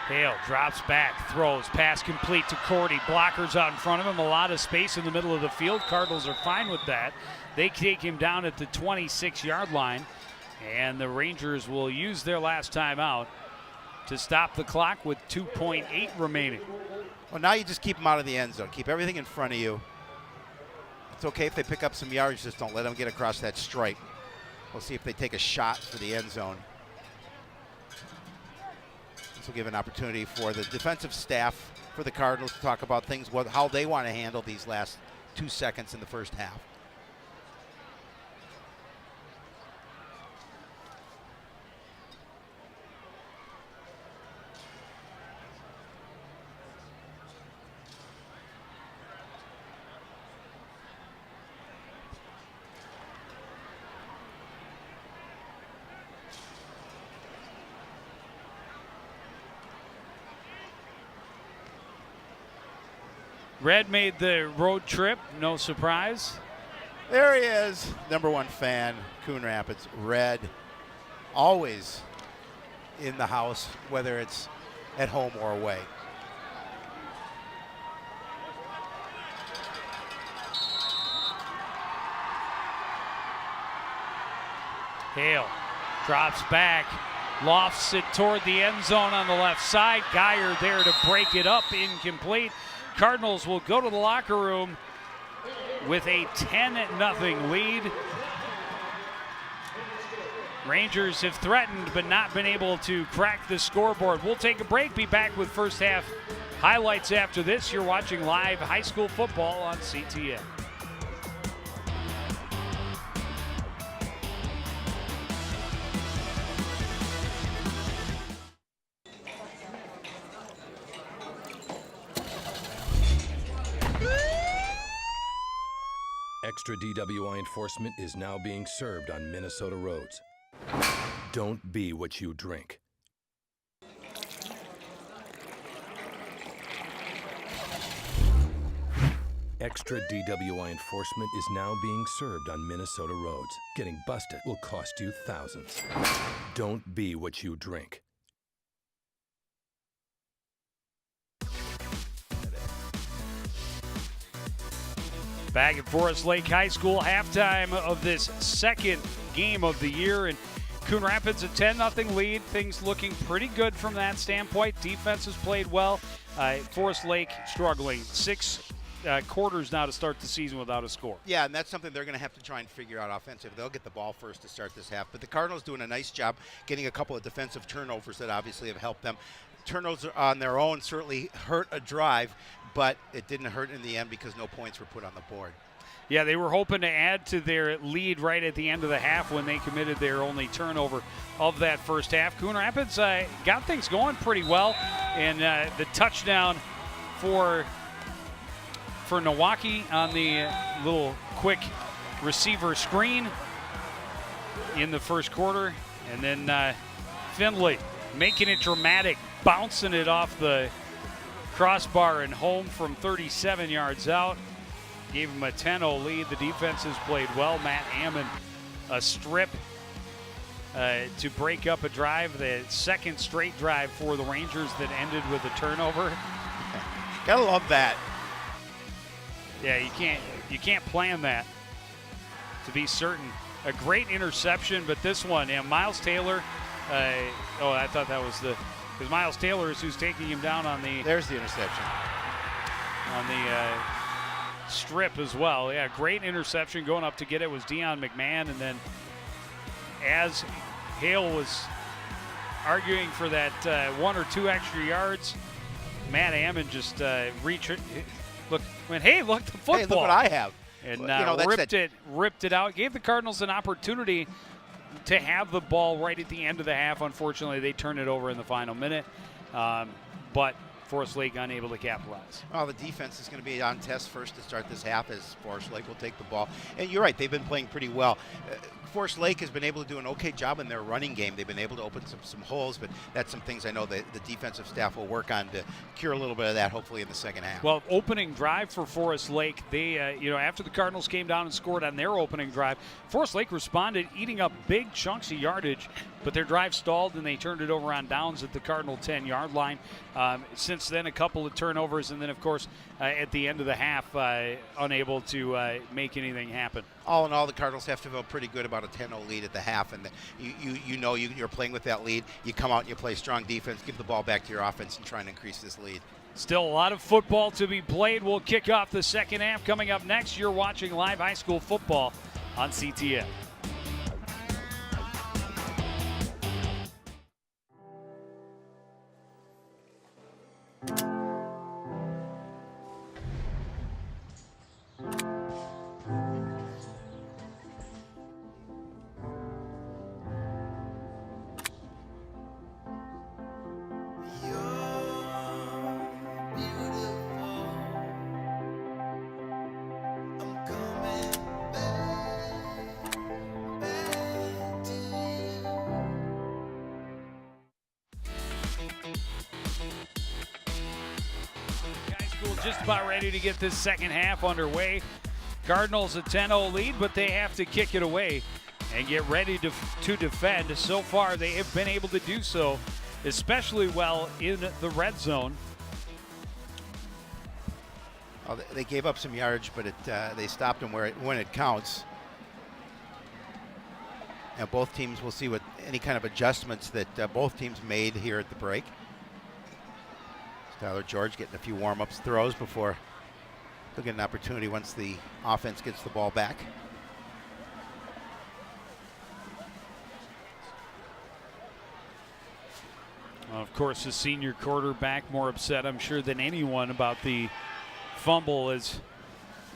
Hale drops back, throws, pass complete to Cordy. Blockers out in front of him, a lot of space in the middle of the field. Cardinals are fine with that. They take him down at the 26-yard line, and the Rangers will use their last timeout to stop the clock with 2.8 remaining. Well, now you just keep them out of the end zone. Keep everything in front of you. It's okay if they pick up some yards, just don't let them get across that stripe. We'll see if they take a shot for the end zone. This will give an opportunity for the defensive staff for the Cardinals to talk about things, how they want to handle these last 2 seconds in the first half. Red made the road trip, no surprise. There he is, #1 fan, Coon Rapids. Red, always in the house, whether it's at home or away. Hale drops back, lofts it toward the end zone on the left side. Geyer there to break it up, incomplete. Cardinals will go to the locker room with a 10-0 lead. Rangers have threatened but not been able to crack the scoreboard. We'll take a break, be back with first half highlights after this. You're watching live high school football on CTN. Extra DWI enforcement is now being served on Minnesota roads. Don't be what you drink. Extra DWI enforcement is now being served on Minnesota roads. Getting busted will cost you thousands. Don't be what you drink. Back at Forest Lake High School, halftime of this second game of the year, and Coon Rapids a 10-0 lead. Things looking pretty good from that standpoint. Defense has played well. Forest Lake struggling. 6 quarters now to start the season without a score. Yeah, and that's something they're going to have to try and figure out offensively. They'll get the ball first to start this half, but the Cardinals doing a nice job getting a couple of defensive turnovers that obviously have helped them. Turnovers on their own certainly hurt a drive, but it didn't hurt in the end because no points were put on the board. Yeah, they were hoping to add to their lead right at the end of the half when they committed their only turnover of that first half. Coon Rapids got things going pretty well, and the touchdown for Milwaukee on the little quick receiver screen in the first quarter, and then Findlay making it dramatic, bouncing it off the crossbar and home from 37 yards out. Gave him a 10-0 lead. The defense has played well. Matt Ammon, a strip to break up a drive, the second straight drive for the Rangers that ended with a turnover. Gotta love that. Yeah, you can't plan that, to be certain. A great interception, but this one, yeah, Miles Taylor. I thought that was because Miles Taylor is who's taking him down on the. There's the interception. On the strip as well. Yeah, great interception. Going up to get it was Dion McMahon, and then as Hale was arguing for that 1 or 2 extra yards, Matt Ammon just went, hey, look, the football. Hey, look what I have. And ripped it out. Gave the Cardinals an opportunity to have the ball right at the end of the half. Unfortunately, they turned it over in the final minute. But Forest Lake unable to capitalize. Well, the defense is going to be on test first to start this half as Forest Lake will take the ball. And you're right, they've been playing pretty well. Forest Lake has been able to do an okay job in their running game. They've been able to open some holes, but that's some things I know the defensive staff will work on to cure a little bit of that, hopefully in the second half. Well, opening drive for Forest Lake, they, after the Cardinals came down and scored on their opening drive, Forest Lake responded, eating up big chunks of yardage, but their drive stalled and they turned it over on downs at the Cardinal 10-yard line. Since then, a couple of turnovers, and then, of course, at the end of the half, unable to make anything happen. All in all, the Cardinals have to feel pretty good about a 10-0 lead at the half, and you're playing with that lead. You come out and you play strong defense, give the ball back to your offense, and try and increase this lead. Still a lot of football to be played. We'll kick off the second half. Coming up next, you're watching live high school football on CTN. Just about ready to get this second half underway. Cardinals a 10-0 lead, but they have to kick it away and get ready to defend. So far, they have been able to do so, especially well in the red zone. Well, they gave up some yardage, but they stopped them when it counts. And both teams will see what any kind of adjustments that both teams made here at the break. Tyler George getting a few warm-ups throws before he'll get an opportunity once the offense gets the ball back. Of course, the senior quarterback more upset, I'm sure, than anyone about the fumble as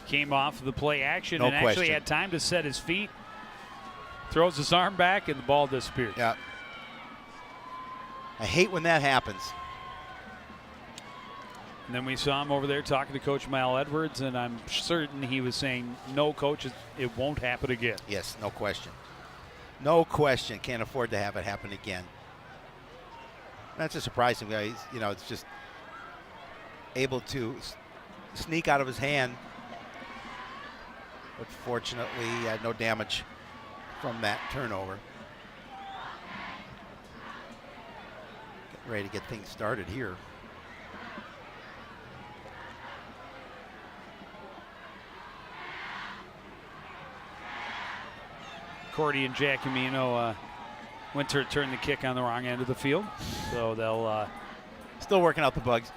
came off the play action and actually had time to set his feet. Throws his arm back and the ball disappears. Yeah. I hate when that happens. And then we saw him over there talking to Coach Mal Edwards, and I'm certain he was saying, no, Coach, it won't happen again. Yes, no question. No question. Can't afford to have it happen again. That's a surprising guy. It's just able to sneak out of his hand. But fortunately, he had no damage from that turnover. Getting ready to get things started here. Cordy and Giacomino went to return the kick on the wrong end of the field. So they'll still working out the bugs.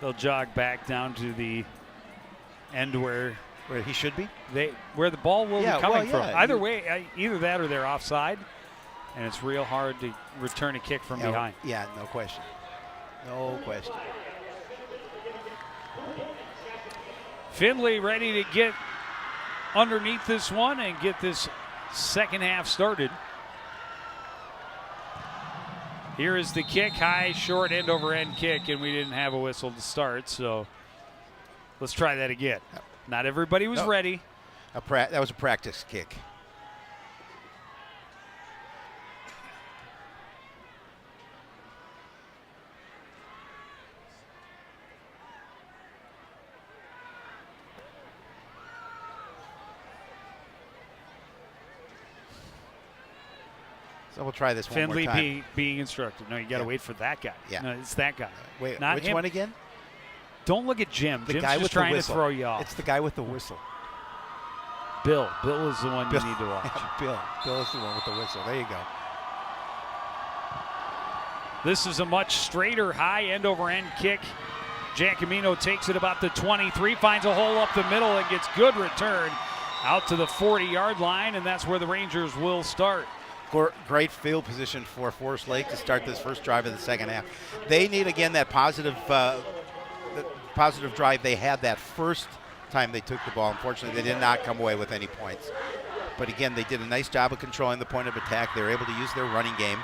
They'll jog back down to the end where he should be. Where the ball will be coming from. Yeah. Either way, either that or they're offside, and it's real hard to return a kick from behind. Yeah, no question. No question. Findlay ready to get underneath this one and get this second half started. Here is the kick, high, short, end over end kick, and we didn't have a whistle to start, so let's try that again. Not everybody was ready. That was a practice kick. So we'll try this one more time. Findlay being instructed. No, you got to wait for that guy. Yeah. No, it's that guy. Wait, not which him. one again? Don't look at Jim. The Jim's guy just with trying the to whistle. throw you off. It's the guy with the whistle. Bill. Bill is the one you need to watch. Bill is the one with the whistle. There you go. This is a much straighter high end over end kick. Giacomino takes it about the 23, finds a hole up the middle and gets good return out to the 40-yard line, and that's where the Rangers will start. Great field position for Forest Lake to start this first drive of the second half. They need, again, that positive drive they had that first time they took the ball. Unfortunately, they did not come away with any points. But again, they did a nice job of controlling the point of attack. They were able to use their running game.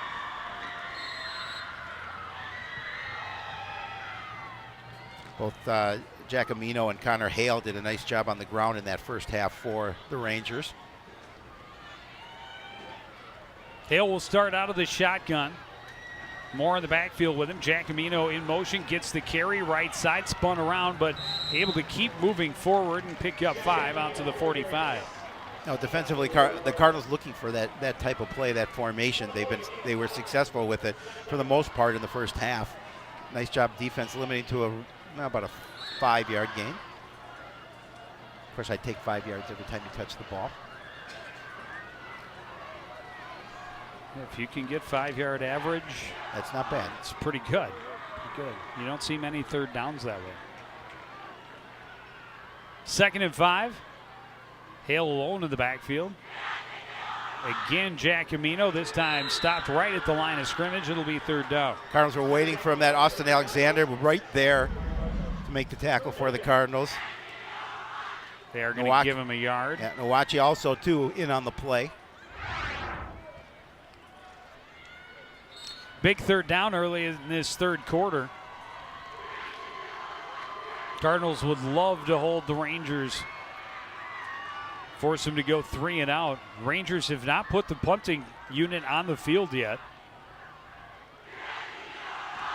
Both Giacomino and Connor Hale did a nice job on the ground in that first half for the Rangers. Hale will start out of the shotgun. More in the backfield with him. Giacomino in motion, gets the carry, right side, spun around, but able to keep moving forward and pick up 5 out to the 45. Now, defensively, the Cardinals looking for that type of play, that formation. They were successful with it for the most part in the first half. Nice job defense limiting to about a 5-yard gain. Of course, I take 5 yards every time you touch the ball. If you can get 5-yard average, that's not bad. It's pretty good. You don't see many third downs that way. 2nd and 5. Hale alone in the backfield. Again, Giacomino, this time stopped right at the line of scrimmage. It'll be 3rd down. Cardinals were waiting for him, that Austin Alexander right there to make the tackle for the Cardinals. They are going to give him a yard. Yeah, Nowachi also, too, in on the play. Big 3rd down early in this 3rd quarter. Cardinals would love to hold the Rangers, force them to go 3 and out. Rangers have not put the punting unit on the field yet.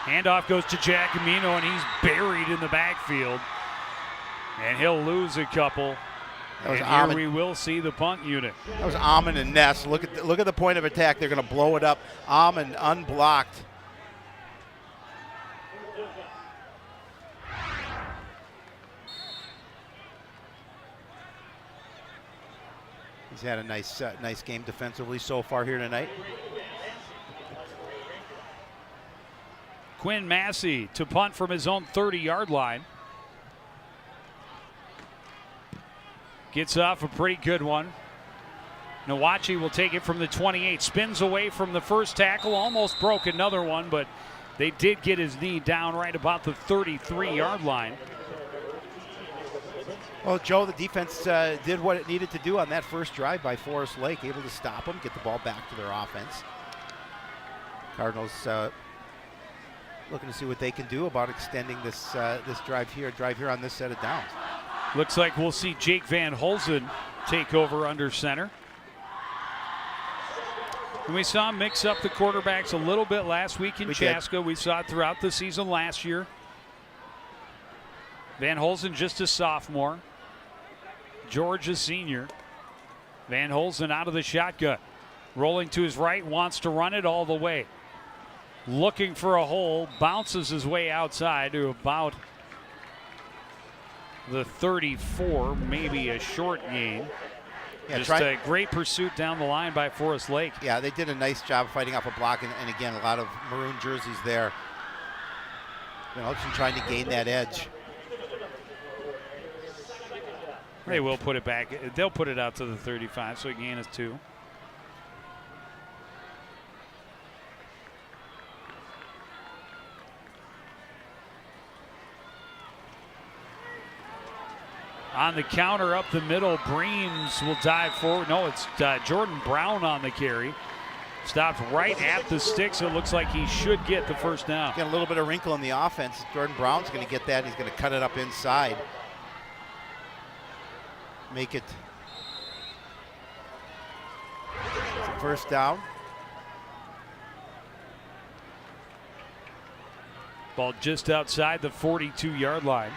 Handoff goes to Giacomino, and he's buried in the backfield. And he'll lose a couple. And here we will see the punt unit. That was Amon and Ness. Look at the point of attack. They're going to blow it up. Amon unblocked. He's had a nice game defensively so far here tonight. Quinn Massey to punt from his own 30-yard line. Gets off a pretty good one. Nowachi will take it from the 28. Spins away from the first tackle. Almost broke another one, but they did get his knee down right about the 33-yard line. Well, Joe, the defense did what it needed to do on that first drive by Forest Lake, able to stop them, get the ball back to their offense. Cardinals looking to see what they can do about extending this this drive here on this set of downs. Looks like we'll see Jake Van Holzen take over under center. And we saw him mix up the quarterbacks a little bit last week in Chaska. We saw it throughout the season last year. Van Holzen just a sophomore. George a senior. Van Holzen out of the shotgun. Rolling to his right, wants to run it all the way. Looking for a hole, bounces his way outside to about the 34, maybe a short gain. Yeah, just a great pursuit down the line by Forest Lake. Yeah, they did a nice job fighting off a block, and again, a lot of maroon jerseys there. Trying to gain that edge. They will put it back. They'll put it out to the 35, so a gain is 2. On the counter up the middle, Breams will dive forward. No, it's Jordan Brown on the carry. Stopped right at the sticks. It looks like he should get the first down. Got a little bit of wrinkle in the offense. Jordan Brown's going to get that. He's going to cut it up inside. Make it first down. Ball just outside the 42-yard line.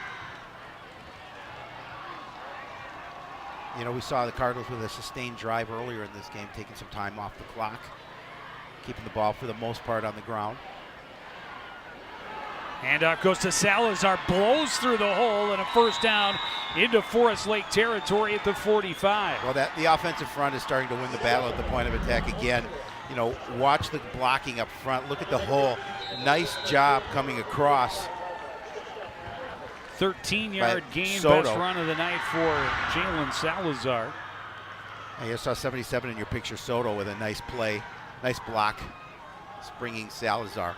We saw the Cardinals with a sustained drive earlier in this game, taking some time off the clock, keeping the ball for the most part on the ground. Handoff goes to Salazar, blows through the hole, and a first down into Forest Lake territory at the 45. Well, the offensive front is starting to win the battle at the point of attack again. Watch the blocking up front. Look at the hole. Nice job coming across. 13-yard gain, best run of the night for Jalen Salazar. And you saw 77 in your picture, Soto with a nice play, nice block, springing Salazar.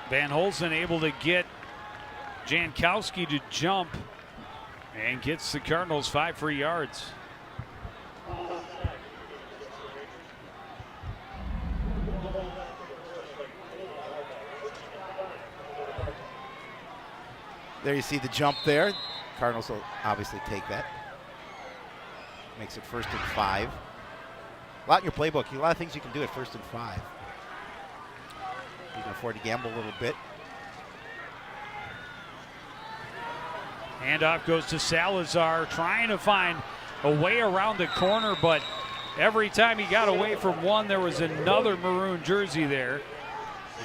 Van Holzen able to get Jankowski to jump and gets the Cardinals 5 free yards. There you see the jump there. Cardinals will obviously take that. Makes it 1st and 5. A lot in your playbook. A lot of things you can do at 1st and 5. You can afford to gamble a little bit. Handoff goes to Salazar, trying to find a way around the corner, but every time he got away from one, there was another maroon jersey there.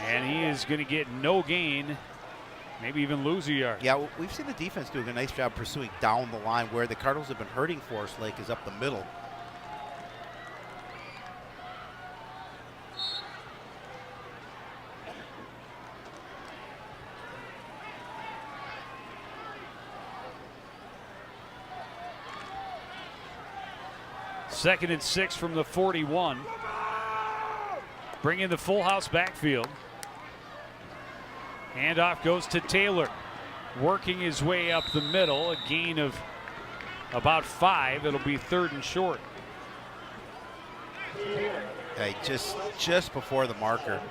And he is going to get no gain, maybe even lose a yard. Yeah, we've seen the defense doing a nice job pursuing down the line. Where the Cardinals have been hurting Forest Lake is up the middle. Second and 6 from the 41. Bring in the full house backfield. Handoff goes to Taylor. Working his way up the middle. A gain of about 5. It'll be 3rd and short. Okay, just before the marker.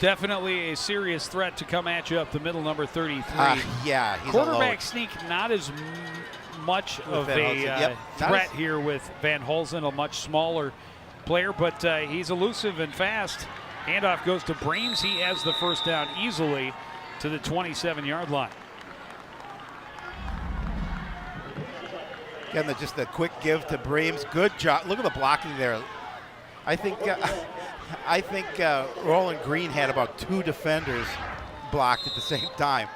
Definitely a serious threat to come at you up the middle, number 33. Yeah, he's quarterback sneak, not as much of a threat here with Van Holzen, a much smaller player, but he's elusive and fast. Handoff goes to Breams. He has the first down easily to the 27-yard line. Again, just a quick give to Breams. Good job. Look at the blocking there. I think Roland Green had about 2 defenders blocked at the same time.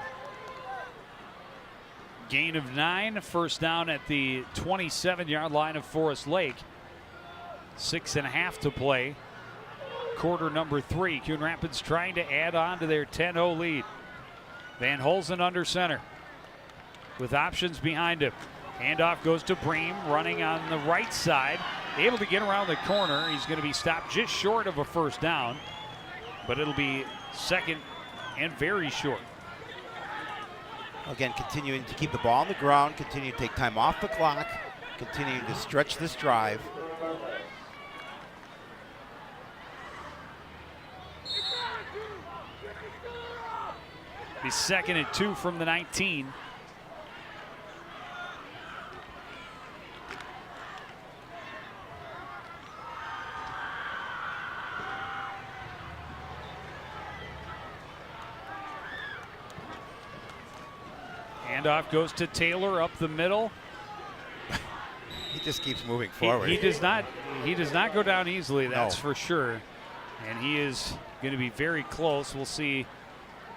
Gain of 9, first down at the 27-yard line of Forest Lake. 6.5 to play. Quarter number 3. Coon Rapids trying to add on to their 10-0 lead. Van Holzen under center with options behind him. Handoff goes to Bream, running on the right side, able to get around the corner. He's going to be stopped just short of a first down, but it'll be second and very short. Again, continuing to keep the ball on the ground, continue to take time off the clock, continuing to stretch this drive. Be second and 2 from the 19. Handoff goes to Taylor up the middle. He just keeps moving forward. He does not go down easily, that's for sure. And he is going to be very close. We'll see.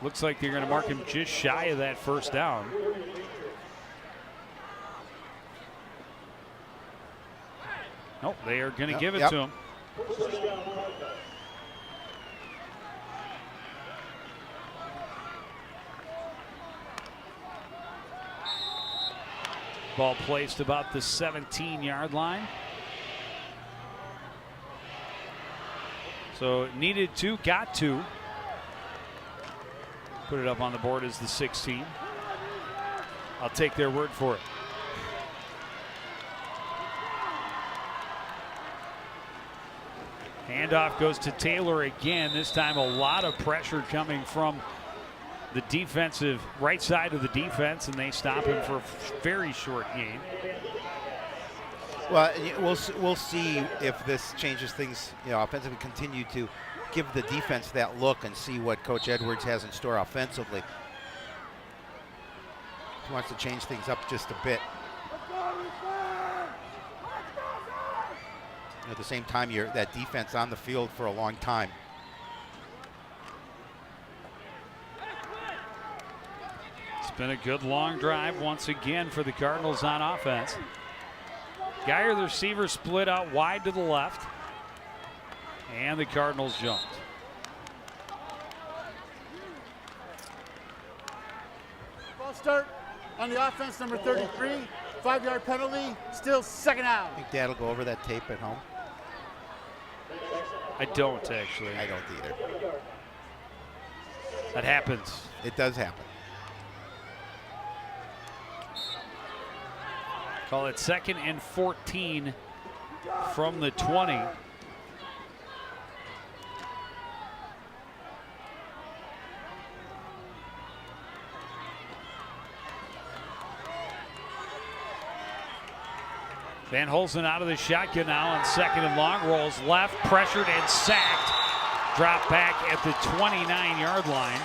Looks like they're going to mark him just shy of that first down. Nope, they are going to give it to him. Ball placed about the 17-yard line. So needed 2, got 2. Put it up on the board as the 16. I'll take their word for it. Handoff goes to Taylor again. This time a lot of pressure coming from the defensive right side of the defense, and they stop him for a very short gain. Well, we'll see if this changes things. Offensively, continue to give the defense that look and see what Coach Edwards has in store offensively. He wants to change things up just a bit. At the same time, you're that defense on the field for a long time. It's been a good long drive once again for the Cardinals on offense. Geyer, the receiver, split out wide to the left, and the Cardinals jumped. Ball start on the offense, number 33. 5-yard penalty, still second out. I think Dad will go over that tape at home. I don't, actually. I don't either. That happens. It does happen. Call it 2nd and 14 from the 20. Van Holzen out of the shotgun now on 2nd and long, rolls left, pressured and sacked. Drop back at the 29-yard line.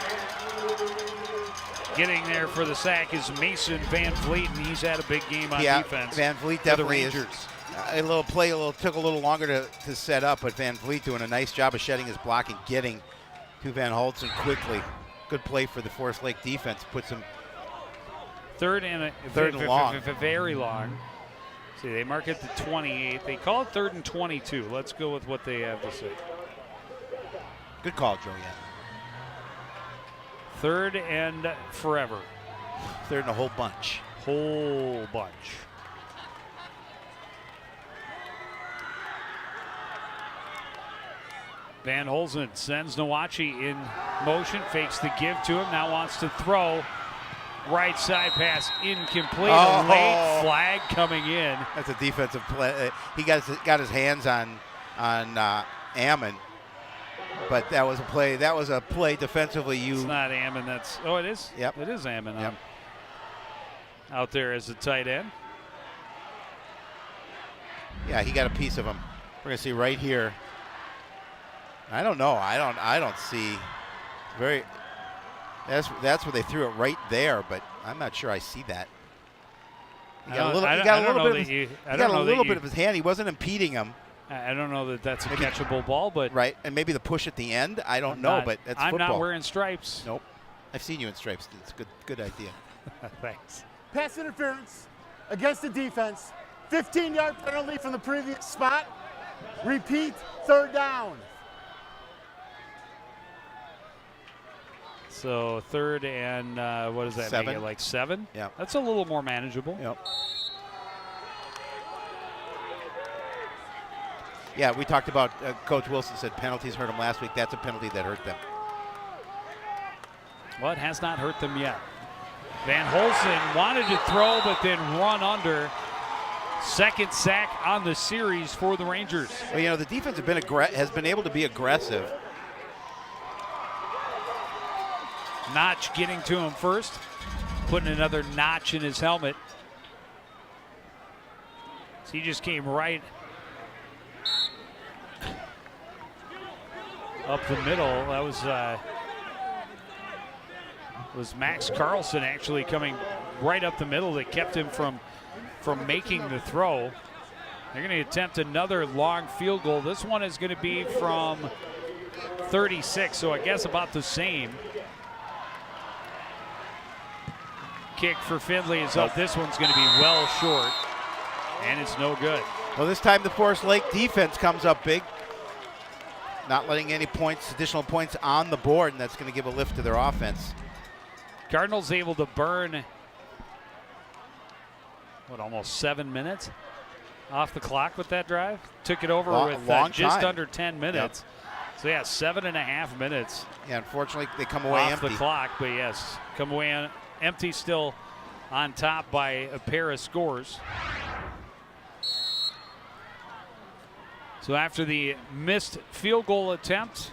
Getting there for the sack is Mason Van Vliet, and he's had a big game on defense. Van Vliet definitely is. Took a little longer to set up, but Van Vliet doing a nice job of shedding his block and getting to Van Holzen quickly. Good play for the Forest Lake defense. Puts him third and long. Very long. See, they mark it to 28. They call it 3rd and 22. Let's go with what they have to say. Good call, Joe. Yeah. 3rd and forever. 3rd and a whole bunch. Whole bunch. Van Holzen sends Nowachi in motion, fakes the give to him, now wants to throw. Right side pass incomplete. A late flag coming in. That's a defensive play. He got his hands on Ammon, but that was a play. That was a play defensively. It's not Ammon. It is. Yep. It is Ammon. Yep. Out there as the tight end. Yeah, he got a piece of him. We're gonna see right here. I don't know. I don't see very. That's where they threw it right there, but I'm not sure I see that. He got a little bit of his hand. He wasn't impeding him. I don't know that that's a catchable ball, but right, and maybe the push at the end. I don't know, but that's football. I'm not wearing stripes. Nope, I've seen you in stripes. It's a good idea. Thanks. Pass interference against the defense. 15-yard penalty from the previous spot. Repeat, 3rd down. So 3rd and what does that 7. make it, like 7? Yeah. That's a little more manageable. Yep. Yeah, we talked about, Coach Wilson said penalties hurt them last week. That's a penalty that hurt them. Well, it has not hurt them yet. Van Holsen wanted to throw, but then run under. Second sack on the series for the Rangers. Well, you know, the defense has been able to be aggressive. Notch getting to him first, putting another notch in his helmet. So he just came right up the middle. That was Max Carlson actually coming right up the middle that kept him from making the throw. They're going to attempt another long field goal. This one is going to be from 36, so I guess about the same. Kick for Findlay is up. This one's going to be well short, and it's no good. Well, this time the Forest Lake defense comes up big, not letting any additional points on the board, and that's going to give a lift to their offense. Cardinals able to burn, almost 7 minutes off the clock with that drive. Took it over with just under 10 minutes. Yep. So, yeah, 7.5 minutes. Yeah, unfortunately, they come away empty. Off the clock, but yes, come away empty, still on top by a pair of scores. So after the missed field goal attempt,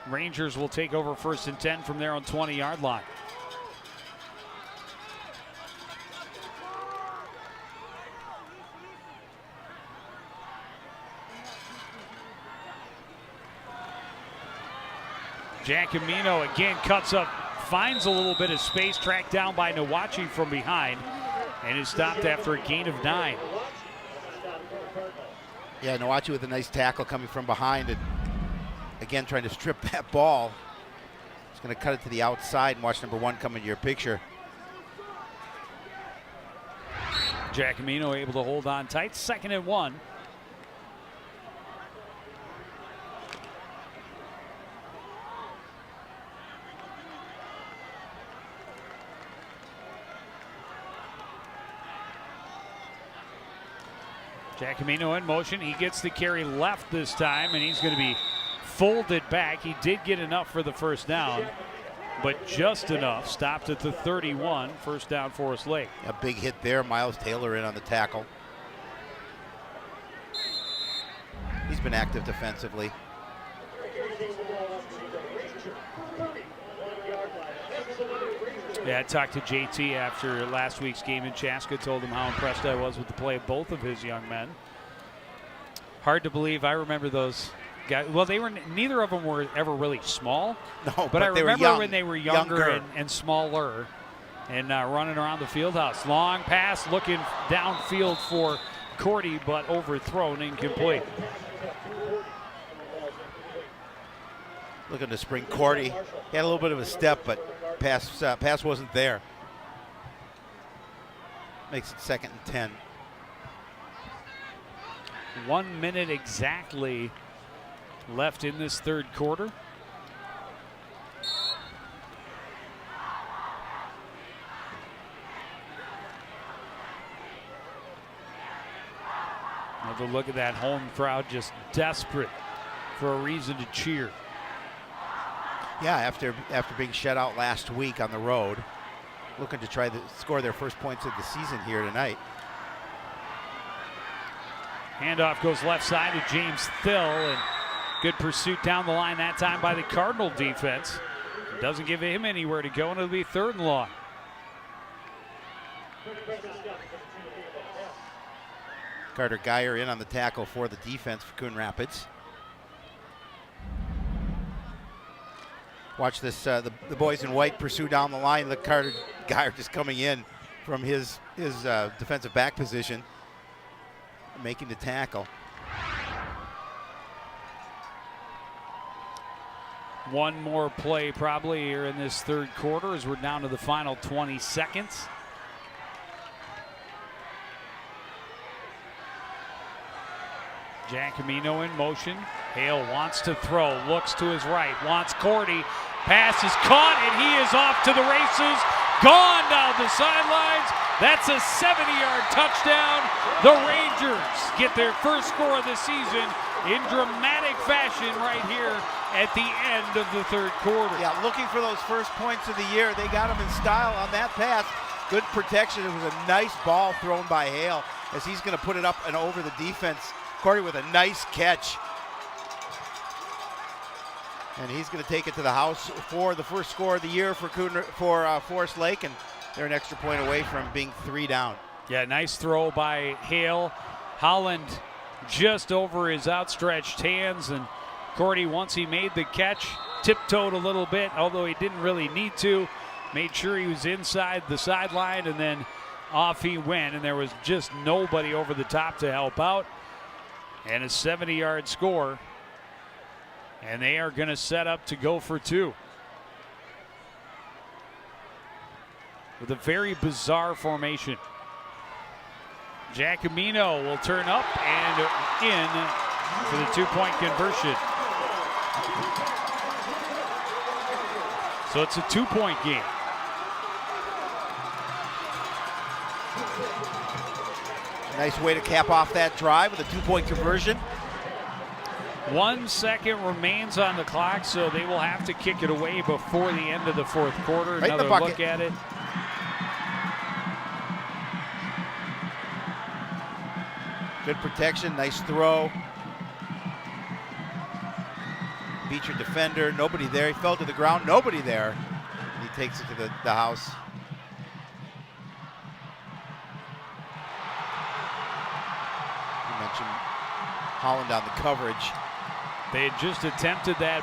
Rangers will take over 1st and 10 from their own 20-yard line. Giacomino again cuts up, finds a little bit of space, tracked down by Nawachi from behind, and is stopped after a gain of 9. Yeah, Nawachi with a nice tackle coming from behind, and again trying to strip that ball. He's going to cut it to the outside and watch number 1 come into your picture. Giacomino able to hold on tight. 2nd and 1. Giacomino in motion. He gets the carry left this time, and he's going to be folded back. He did get enough for the first down, but just enough. Stopped at the 31. First down, Forest Lake. A big hit there. Miles Taylor in on the tackle. He's been active defensively. Yeah, I talked to JT after last week's game in Chaska, told him how impressed I was with the play of both of his young men. Hard to believe. I remember those guys. Well, neither of them were ever really small. No, but I remember when they were younger. And smaller and running around the field house. Long pass looking downfield for Cordy, but overthrown, incomplete. Looking to spring Cordy. He had a little bit of a step, but pass wasn't there. Makes it 2nd and 10. 1 minute exactly left in this third quarter. Another look at that home crowd, just desperate for a reason to cheer. Yeah, after being shut out last week on the road, looking to try to score their first points of the season here tonight. Handoff goes left side to James Thill, and good pursuit down the line that time by the Cardinal defense. Doesn't give him anywhere to go, and it'll be 3rd and long. Carter Geyer in on the tackle for the defense for Coon Rapids. Watch this, the boys in white pursue down the line. Look, Carter Geyer just coming in from his defensive back position, making the tackle. One more play probably here in this third quarter as we're down to the final 20 seconds. Giacomino in motion. Hale wants to throw, looks to his right, wants Cordy. Pass is caught, and he is off to the races. Gone down the sidelines. That's a 70-yard touchdown. The Rangers get their first score of the season in dramatic fashion right here at the end of the third quarter. Yeah, looking for those first points of the year. They got him in style on that pass. Good protection. It was a nice ball thrown by Hale as he's going to put it up and over the defense. Cordy with a nice catch. And he's going to take it to the house for the first score of the year for Forest Lake, and they're an extra point away from being 3 down. Yeah, nice throw by Hale. Holland just over his outstretched hands, and Cordy, once he made the catch, tiptoed a little bit, although he didn't really need to. Made sure he was inside the sideline, and then off he went, and there was just nobody over the top to help out. And a 70-yard score. And they are going to set up to go for 2. With a very bizarre formation. Giacomino will turn up and in for the 2-point conversion. So it's a 2-point game. Nice way to cap off that drive with a 2-point conversion. 1 second remains on the clock, so they will have to kick it away before the end of the fourth quarter. Right Another look at it. Good protection, nice throw. Beat your defender, nobody there. He fell to the ground, nobody there. He takes it to the house. You mentioned Holland on the coverage. They had just attempted that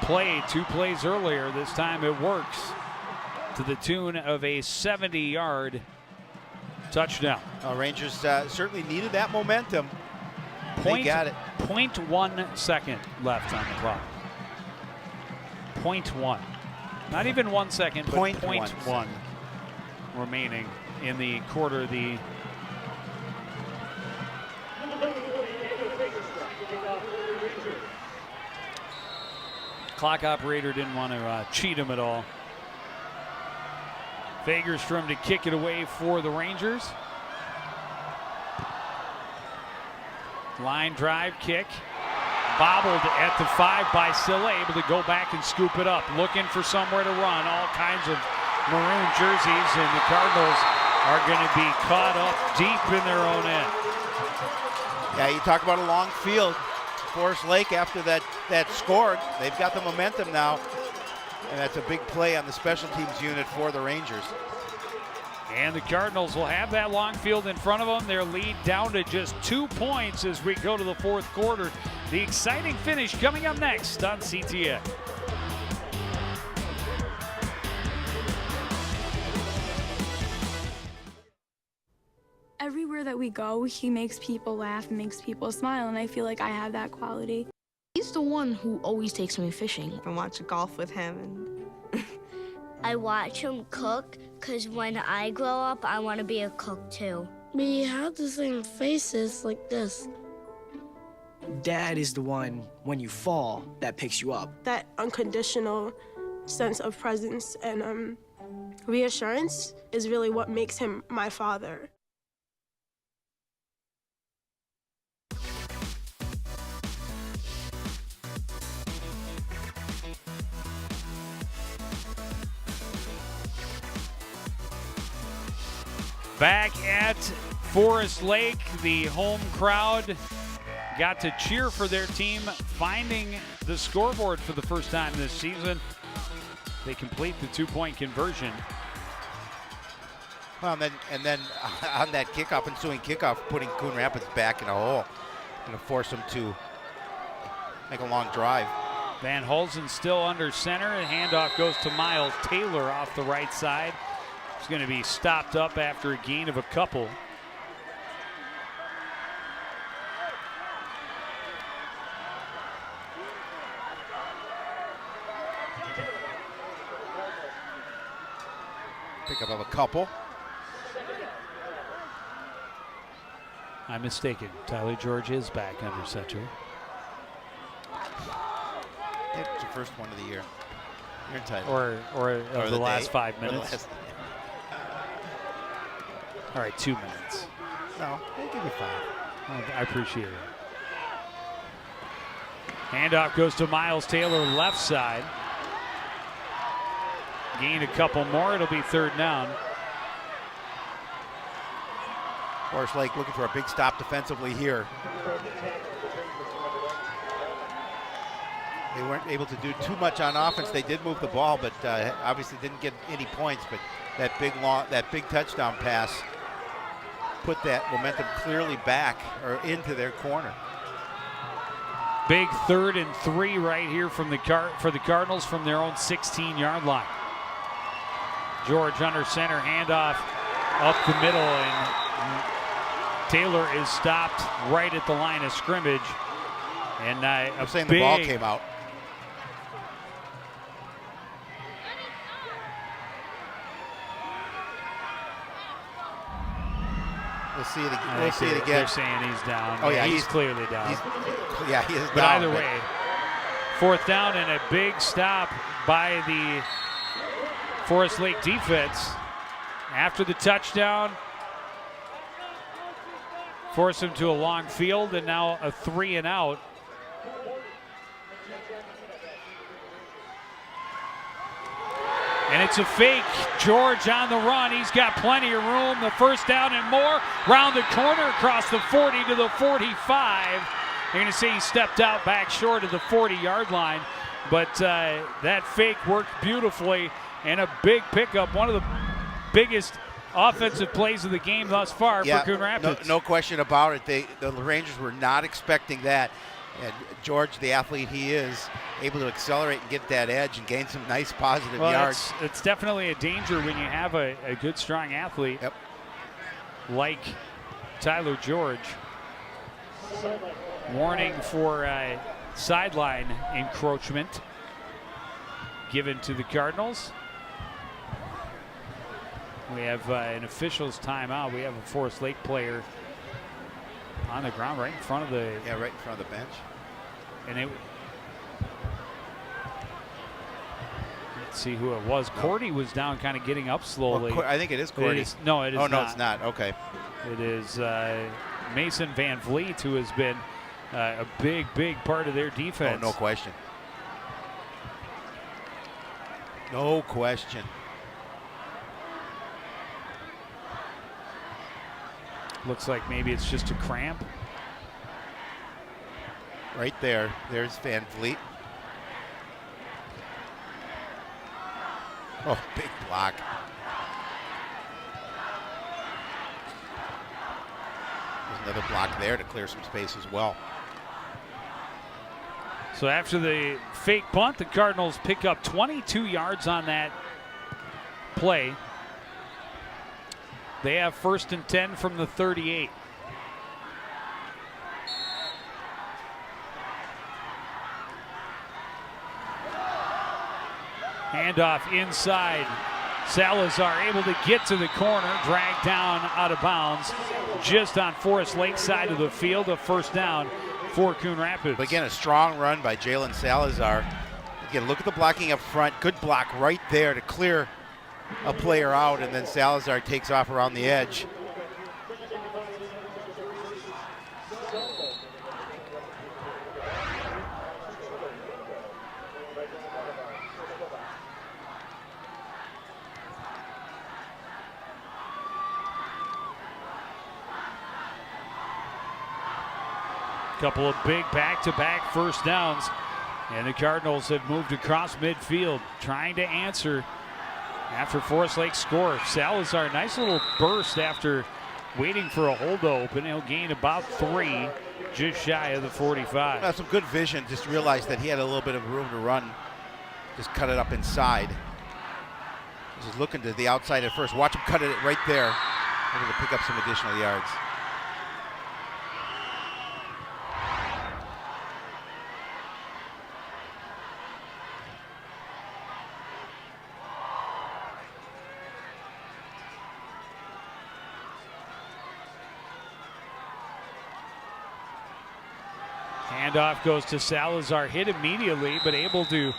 play 2 plays earlier. This time it works to the tune of a 70-yard touchdown. Rangers certainly needed that momentum. They got it. 0.1 second left on the clock. 0.1. Not even 1 second, but 0.1 remaining in the quarter. The clock operator didn't want to cheat him at all. Fagerstrom to kick it away for the Rangers. Line drive kick. Bobbled at the 5 by Silla, able to go back and scoop it up. Looking for somewhere to run. All kinds of maroon jerseys, and the Cardinals are going to be caught up deep in their own end. Yeah, you talk about a long field. Forest Lake, after that scored, they've got the momentum now, and that's a big play on the special teams unit for the Rangers. And the Cardinals will have that long field in front of them. Their lead down to just 2 points as we go to the fourth quarter. The exciting finish coming up next on CTN. Everywhere that we go, he makes people laugh and makes people smile, and I feel like I have that quality. He's the one who always takes me fishing. I watch golf with him. I watch him cook, because when I grow up, I want to be a cook too. We have the same faces like this. Dad is the one, when you fall, that picks you up. That unconditional sense of presence and reassurance is really what makes him my father. Back at Forest Lake, the home crowd got to cheer for their team, finding the scoreboard for the first time this season. They complete the 2-point conversion. Well, and then on that kickoff, ensuing kickoff, putting Coon Rapids back in a hole. Going to force them to make a long drive. Van Hulsen still under center. The handoff goes to Miles Taylor off the right side. He's going to be stopped up after a gain of a couple. Pickup of a couple. I'm mistaken. Tyler George is back under center. It's the first one of the year. You're entitled. Or the last 5 minutes. All right, 2 minutes. No, they give you 5. I appreciate it. Handoff goes to Miles Taylor, left side. Gain a couple more. It'll be 3rd down. Forest Lake looking for a big stop defensively here. They weren't able to do too much on offense. They did move the ball, but obviously didn't get any points. But that big touchdown pass put that momentum clearly back or into their corner. Big 3rd and 3 right here from for the Cardinals from their own 16-yard line. George under center, handoff up the middle, and Taylor is stopped right at the line of scrimmage. And I'm saying the ball came out. We'll see it again. We'll see it again. They're saying he's down. Oh, yeah, he's clearly down. He is but down. Either way, 4th down and a big stop by the Forest Lake defense. After the touchdown, force him to a long field, and now a 3 and out. And it's a fake. George on the run. He's got plenty of room. The 1st down and more. Round the corner across the 40 to the 45. You're going to see he stepped out back short of the 40-yard line. But that fake worked beautifully, and a big pickup. One of the biggest offensive plays of the game thus far for Coon Rapids. No question about it. The Rangers were not expecting that. And George, the athlete he is, able to accelerate and get that edge and gain some nice positive yards. It's definitely a danger when you have a good, strong athlete like Tyler George. Warning for sideline encroachment given to the Cardinals. We have an official's timeout. We have a Forest Lake player on the ground right in front of the right in front of the bench. And let's see who it was. No. Cordy was down, kind of getting up slowly. Well, I think it is Cordy. No, it is not. Oh, no, it's not. Okay. It is Mason Van Vliet, who has been a big part of their defense. Oh, no question. No question. Looks like maybe it's just a cramp. Right there. There's Van Vliet. Oh, big block. There's another block there to clear some space as well. So after the fake punt, the Cardinals pick up 22 yards on that play. They have 1st and 10 from the 38. Handoff inside. Salazar able to get to the corner, dragged down out of bounds just on Forest Lake side of the field. A 1st down for Coon Rapids. But again, a strong run by Jalen Salazar. Again, look at the blocking up front. Good block right there to clear a player out, and then Salazar takes off around the edge. Couple of big back-to-back 1st downs, and the Cardinals have moved across midfield, trying to answer after Forest Lake score. Salazar, nice little burst after waiting for a hold open. He'll gain about 3, just shy of the 45. Some good vision. Just realized that he had a little bit of room to run. Just cut it up inside. Just looking to the outside at first. Watch him cut it right there. Able to pick up some additional yards. Handoff goes to Salazar, hit immediately, but able to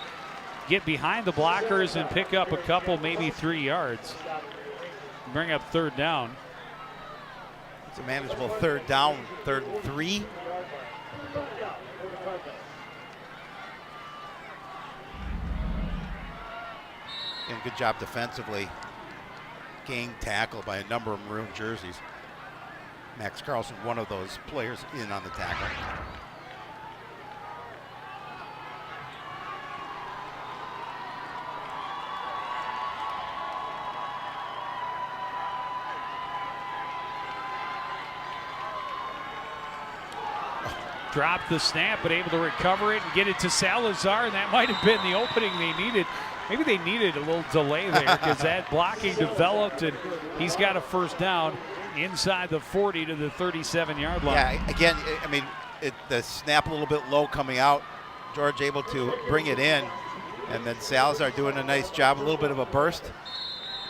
get behind the blockers and pick up a couple, maybe 3 yards. Bring up 3rd down. It's a manageable 3rd down, 3rd and 3. good job defensively. Gang tackle by a number of maroon jerseys. Max Carlson, one of those players in on the tackle. Dropped the snap, but able to recover it and get it to Salazar, and that might have been the opening they needed. Maybe they needed a little delay there because that blocking developed, and he's got a first down inside the 40 to the 37-yard line. Yeah, again, I mean, the snap a little bit low coming out. George able to bring it in, and then Salazar doing a nice job, a little bit of a burst,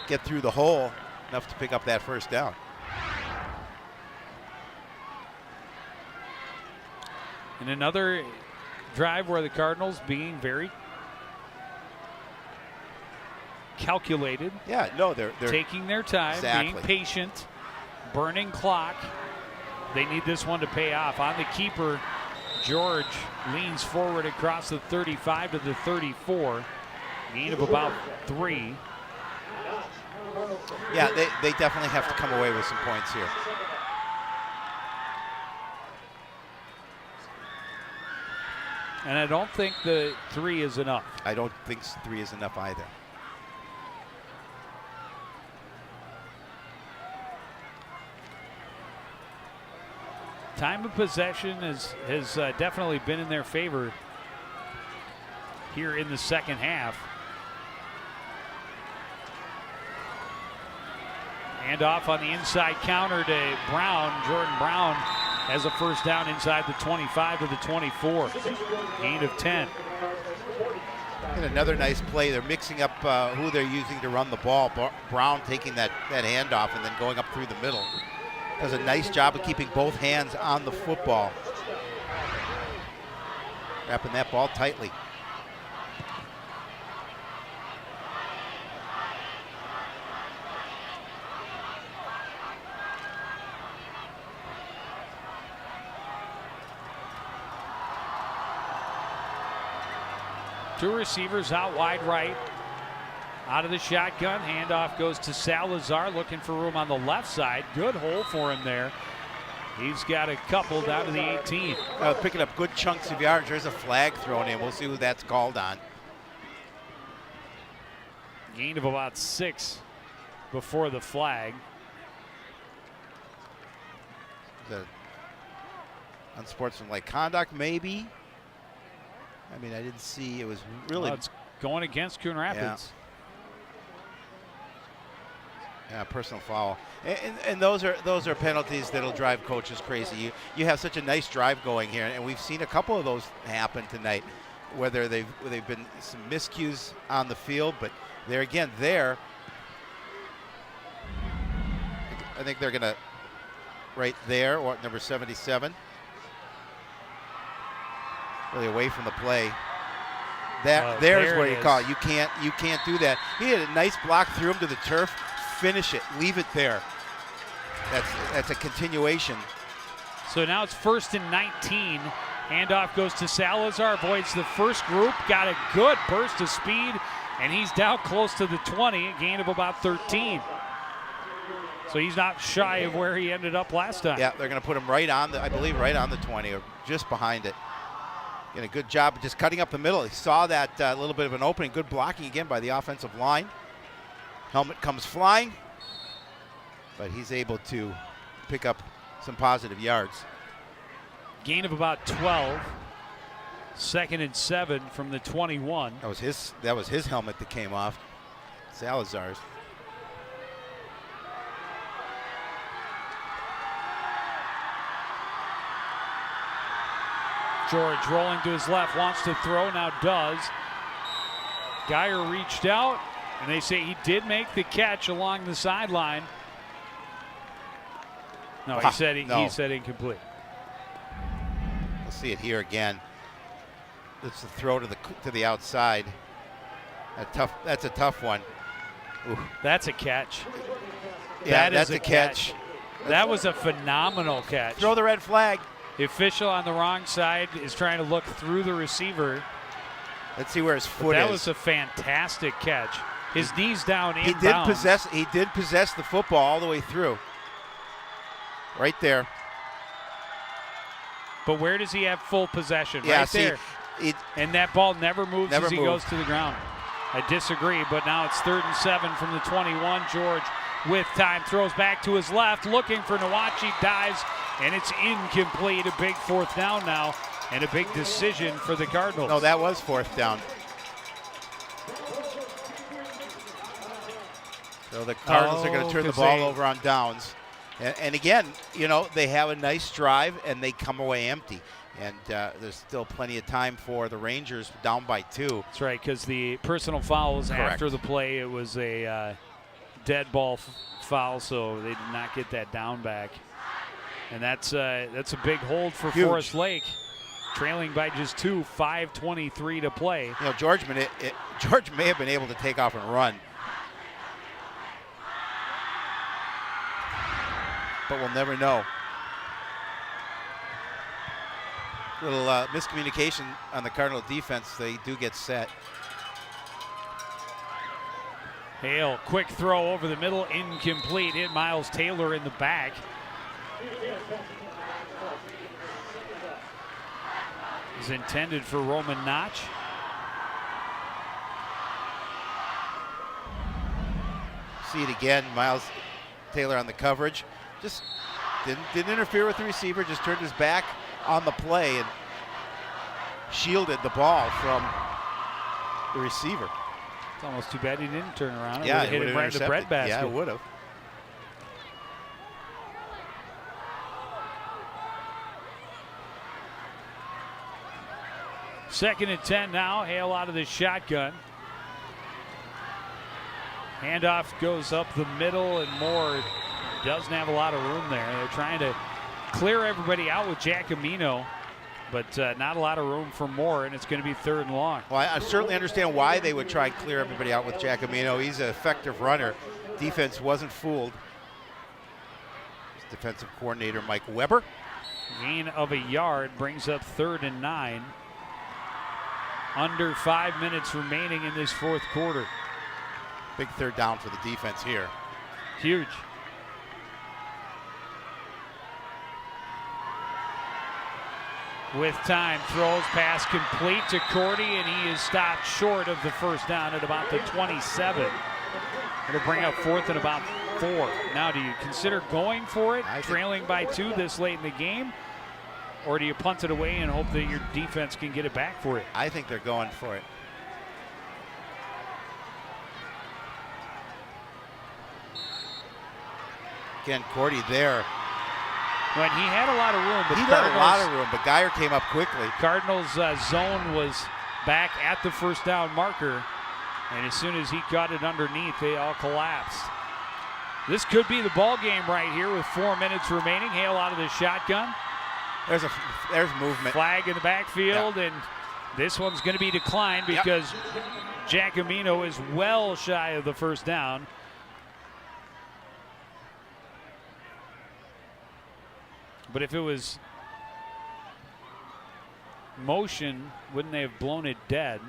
get through the hole, enough to pick up that first down. And another drive where the Cardinals being very calculated. Yeah, no, they're taking their time, exactly. being patient, burning clock. They need this one to pay off. On the keeper, George leans forward across the 35 to the 34. Gain of about 3. Yeah, they definitely have to come away with some points here. And I don't think the 3 is enough. I don't think 3 is enough either. Time of possession has definitely been in their favor here in the second half. And off on the inside counter to Brown. Jordan Brown has a first down inside the 25 to the 24. Gain of 10. And another nice play. They're mixing up who they're using to run the ball. Brown taking that handoff and then going up through the middle. Does a nice job of keeping both hands on the football. Wrapping that ball tightly. Two receivers out wide right. Out of the shotgun, handoff goes to Salazar, looking for room on the left side. Good hole for him there. He's got a couple down to the 18. Picking up good chunks of yards. There's a flag thrown in. We'll see who that's called on. Gain of about 6 before the flag. The unsportsmanlike conduct, maybe. I mean, I didn't see. It was really. It's going against Coon Rapids. Yeah, personal foul, and those are penalties that'll drive coaches crazy. You have such a nice drive going here, and we've seen a couple of those happen tonight, whether they've been some miscues on the field, but they're again there. I think they're gonna right there, or number 77, really away from the play. There's where you call it. You can't do that. He had a nice block, threw him to the turf. Finish it, leave it there. That's a continuation. So now it's 1st and 19. Handoff goes to Salazar, avoids the first group, got a good burst of speed, and he's down close to the 20, a gain of about 13. So he's not shy of where he ended up last time. Yeah, they're going to put him right on I believe right on the 20 or just behind it. Getting a good job of just cutting up the middle. He saw that little bit of an opening. Good blocking again by the offensive line. Helmet comes flying, but he's able to pick up some positive yards. Gain of about 12. 2nd and 7 from the 21. That was his helmet that came off. Salazar's. George rolling to his left, wants to throw, now does. Geyer reached out, and they say he did make the catch along the sideline. No, he said incomplete. We'll see it here again. It's the throw to the outside. That's a tough one. Ooh. That's a catch. Yeah, that's a catch. That was a phenomenal catch. Throw the red flag. The official on the wrong side is trying to look through the receiver. Let's see where his foot is. That was a fantastic catch. his knees down He in did bounds. possess the football all the way through. Right there. But where does he have full possession? Yeah, right see, there. And that ball never moves as he goes to the ground. I disagree, but now it's 3rd and 7 from the 21. George with time throws back to his left, looking for Nwachi, dives, and it's incomplete. A big 4th down now, and a big decision for the Cardinals. No, that was 4th down. So the Cardinals are going to turn the ball over on downs. And again, you know, they have a nice drive, and they come away empty. And there's still plenty of time for the Rangers down by 2. That's right, because the personal foul was after the play. It was a dead ball foul, so they did not get that down back. And that's a big hold for Forest Lake, trailing by just 2, 5:23 to play. You know, George may have been able to take off and run. But we'll never know. Little miscommunication on the Cardinal defense. They do get set. Hale, quick throw over the middle, incomplete. Hit Miles Taylor in the back. Is intended for Roman Notch. See it again. Miles Taylor on the coverage. Just didn't interfere with the receiver. Just turned his back on the play and shielded the ball from the receiver. It's almost too bad he didn't turn around. It Yeah, would have hit him right in the breadbasket. Yeah, it would have. Second and 10 now. Hale out of the shotgun. Handoff goes up the middle, and Moore doesn't have a lot of room there. They're trying to clear everybody out with Giacomino, but not a lot of room for Moore, and it's going to be 3rd and long. Well, I certainly understand why they would try and clear everybody out with Giacomino. He's an effective runner. Defense wasn't fooled. Defensive coordinator Mike Weber. Gain of a yard brings up 3rd and 9. Under 5 minutes remaining in this 4th quarter. Big 3rd down for the defense here. Huge. With time, throws, pass complete to Cordy, and he is stopped short of the 1st down at about the 27. It'll bring up 4th and about 4. Now, do you consider going for it, trailing by 2 this late in the game? Or do you punt it away and hope that your defense can get it back for you? I think they're going for it. Again, Cordy there. When he had a lot of room, but he had a lot of room, but Geyer came up quickly. Cardinals zone was back at the 1st down marker, and as soon as he got it underneath, they all collapsed. This could be the ball game right here with 4 minutes remaining. Hale out of the shotgun. There's movement. Flag in the backfield, and this one's going to be declined because Giacomino is well shy of the 1st down. But if it was motion, wouldn't they have blown it dead?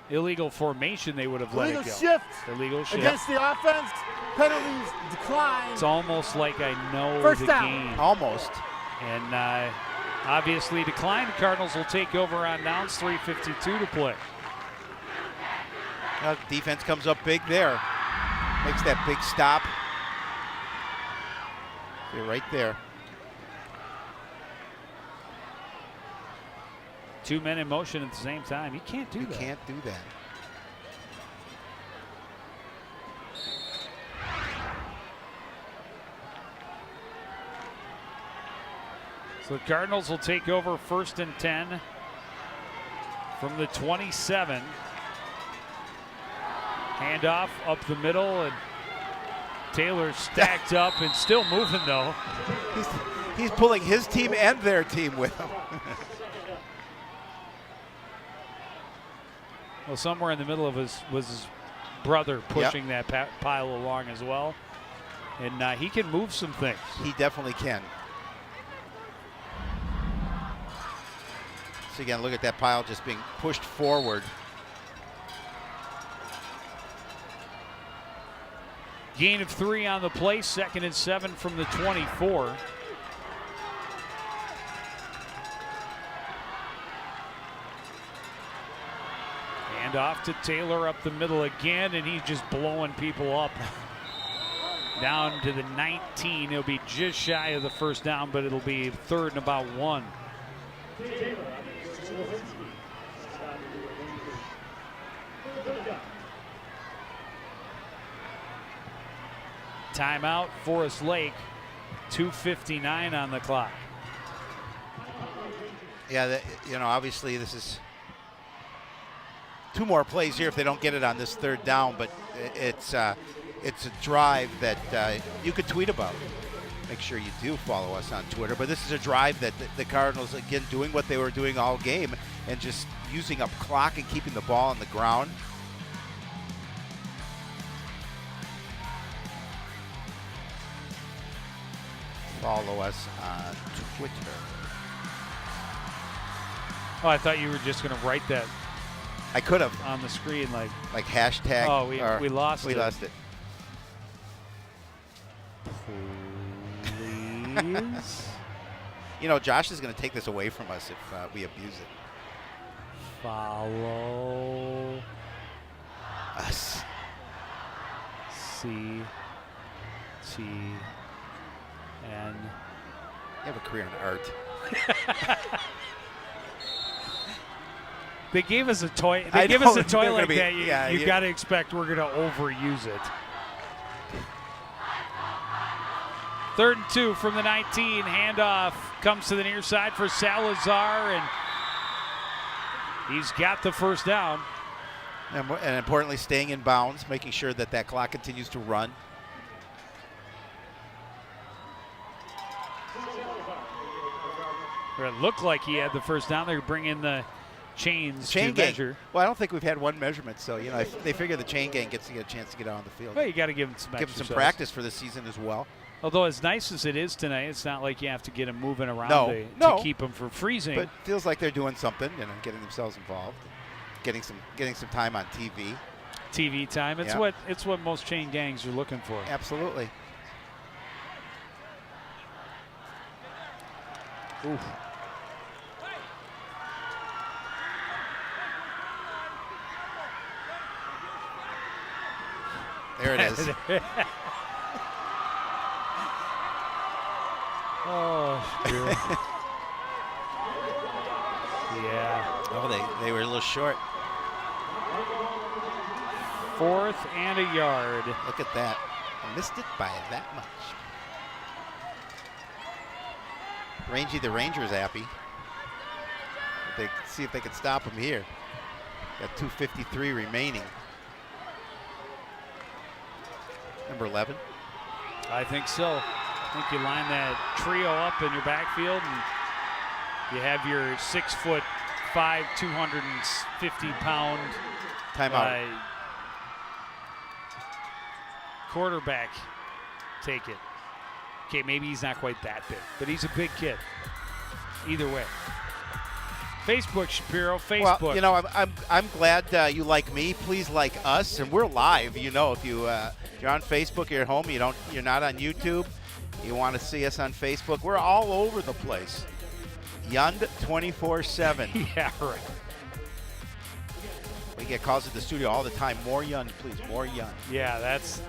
Illegal formation, they would have let it go. Shift Illegal shift. Against the offense, penalties decline. It's almost like I know 1st the down. game. Almost. And obviously declined. Cardinals will take over on downs, 3:52 to play. Defense comes up big there. Makes that big stop. You're right there. 2 men in motion at the same time. You can't do that. You can't do that. So the Cardinals will take over 1st and 10 from the 27. Handoff up the middle, and Taylor stacked up and still moving though. He's pulling his team and their team with him. Well, somewhere in the middle of was his brother pushing that pile along as well. And he can move some things. He definitely can. So again, look at that pile just being pushed forward. Gain of 3 on the play, 2nd and 7 from the 24. Hand off to Taylor up the middle again, and he's just blowing people up. Down to the 19. He'll be just shy of the first down, but it'll be 3rd and about 1. Timeout, Forest Lake. 2:59 on the clock. Yeah, obviously this is 2 more plays here if they don't get it on this 3rd down, but it's a drive that you could tweet about. Make sure you do follow us on Twitter. But this is a drive that the Cardinals, again, doing what they were doing all game and just using up clock and keeping the ball on the ground. Follow us on Twitter. Oh, I thought you were just going to write that. I could have on the screen, like hashtag. Oh, we lost it. We lost it. Please. Josh is going to take this away from us if we abuse it. Follow us. CTN. You have a career in art. They gave us a toy. They give us a toy like that. You got to expect we're going to overuse it. 3rd and 2 from the 19. Handoff comes to the near side for Salazar, and he's got the first down. And importantly, staying in bounds, making sure that clock continues to run. It looked like he had the first down. They're bringing the chains chain to gang. measure. Well, I don't think we've had one measurement, so they figure the chain gang gets to get a chance to get out on the field. Well, you got to give him some practice for the season as well. Although as nice as it is tonight, it's not like you have to get them moving around to keep them from freezing. But it feels like they're doing something, getting themselves involved, getting some time on TV. TV time. It's what most chain gangs are looking for. Absolutely. Oof. There it is. Oh, sure. Yeah. Oh, they were a little short. 4th and a yard. Look at that. I missed it by that much. Rangy the Ranger's happy. They see if they can stop him here. Got 2:53 remaining. Number 11. I think so. I think you line that trio up in your backfield, and you have your 6'5", 250-pound timeout quarterback take it. Okay, maybe he's not quite that big, but he's a big kid. Either way. Facebook, Shapiro. Facebook. Well, I'm glad you like me. Please like us, and we're live. If you're on Facebook, you're at home. You're not on YouTube. You want to see us on Facebook? We're all over the place. Yund 24/7. Yeah, right. We get calls at the studio all the time. More Yund, please. More Yund. Yeah, that's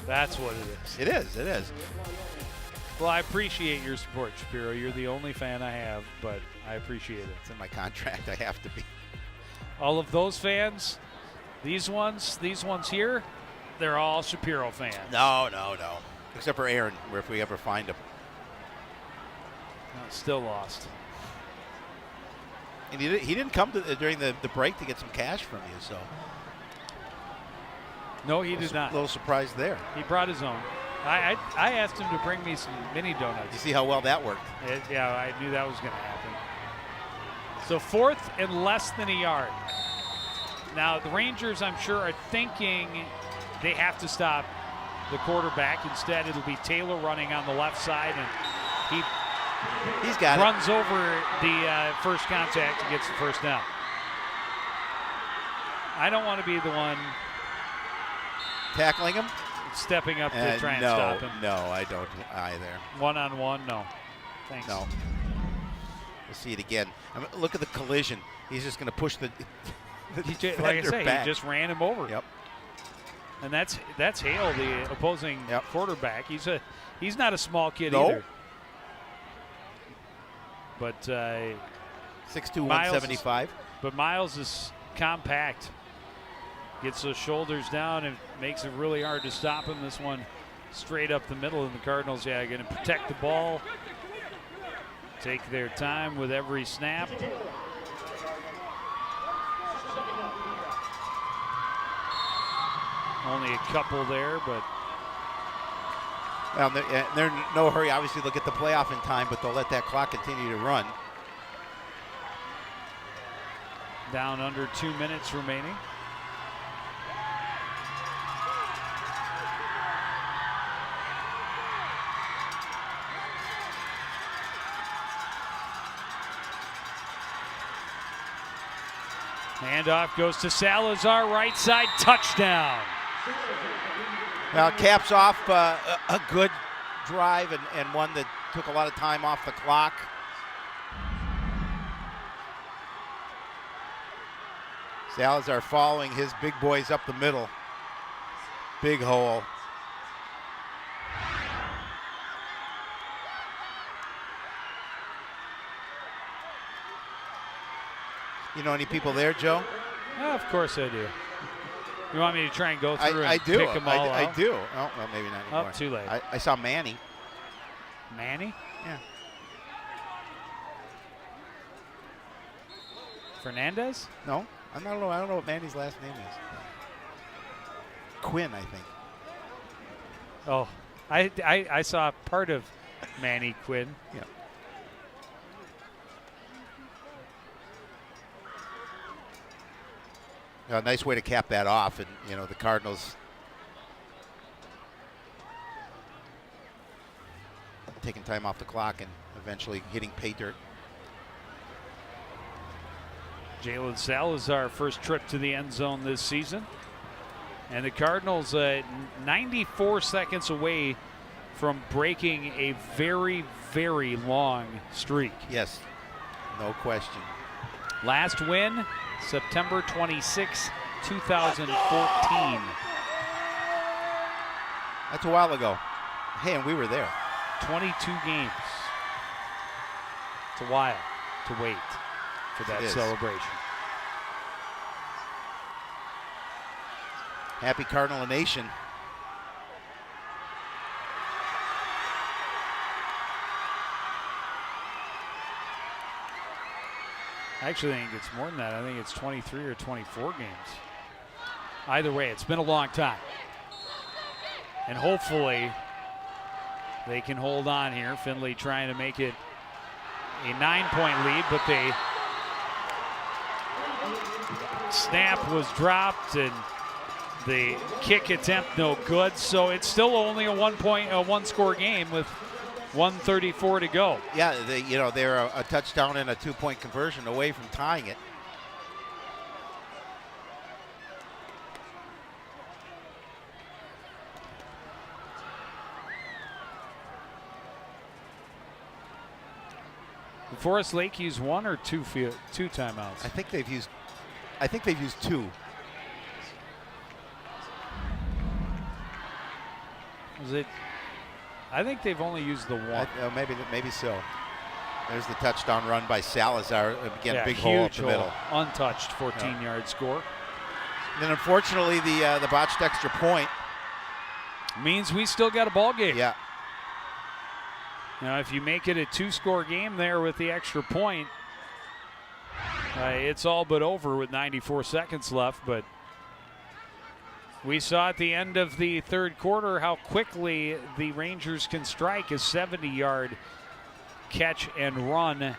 what it is. It is. Well, I appreciate your support, Shapiro. You're the only fan I have, but I appreciate it. It's in my contract. I have to be. All of those fans, these ones here, they're all Shapiro fans. No. Except for Aaron, where if we ever find him. Still lost. And he didn't come during the break to get some cash from you, so. No, he did not. A little surprised there. He brought his own. I asked him to bring me some mini donuts. You see how well that worked? Yeah, I knew that was going to happen. So 4th and less than a yard. Now, the Rangers, I'm sure, are thinking they have to stop the quarterback. Instead, it'll be Taylor running on the left side, and he's got runs over the first contact and gets the first down. I don't want to be the one tackling him. stepping up to try and stop him. No, I don't either. One-on-one, no. Thanks. No. We'll see it again. I mean, look at the collision. He's just going to push the like I say, back. he just ran him over. Yep. And that's Hale, the opposing quarterback. He's not a small kid No. either. But 6'2", 175. But Miles is compact. Gets those shoulders down and makes it really hard to stop him. This one straight up the middle, and the Cardinals, going to protect the ball. Take their time with every snap. Only a couple there, but well, they're in no hurry. Obviously, they'll get the playoff in time, but they'll let that clock continue to run. down under 2 minutes remaining. Handoff goes to Salazar, right side, touchdown. Well, caps off a good drive and one that took a lot of time off the clock. Salazar following his big boys up the middle. Big hole. You know any people there, Joe? Of course I do. You want me to try and go through I and do. pick them all out? I do. Oh, well, maybe not anymore. Oh, too late. I saw Manny. Manny? Yeah. Fernandez? No, I don't know. I don't know what Manny's last name is. Quinn, I think. Oh, I saw part of Manny Quinn. Yeah. A nice way to cap that off, and you know the Cardinals taking time off the clock and eventually hitting pay dirt. Jalen Salazar, first trip to the end zone this season. And the Cardinals 94 seconds away from breaking a very, very long streak. Yes, no question. Last win, September 26, 2014. That's a while ago. Hey, and we were there. 22 games. It's a while to wait for that celebration. Happy Cardinal Nation. I actually think it's more than that. I think it's 23 or 24 games. Either way, it's been a long time. And hopefully they can hold on here. Finley trying to make it a 9-point lead, but the snap was dropped and the kick attempt no good. So it's still only a one-score game with 1:34 to go. Yeah, they're a touchdown and a 2-point conversion away from tying it. Forest Lake used one or two timeouts? I think they've used two. Was it? I think they've only used the one. Maybe so. There's the touchdown run by Salazar. Again, big hole up the middle. Untouched 14-yard score. And then unfortunately the botched extra point means we still got a ball game. Yeah. Now, if you make it a 2-score game there with the extra point, it's all but over with 94 seconds left. But we saw at the end of the third quarter how quickly the Rangers can strike. A 70-yard catch and run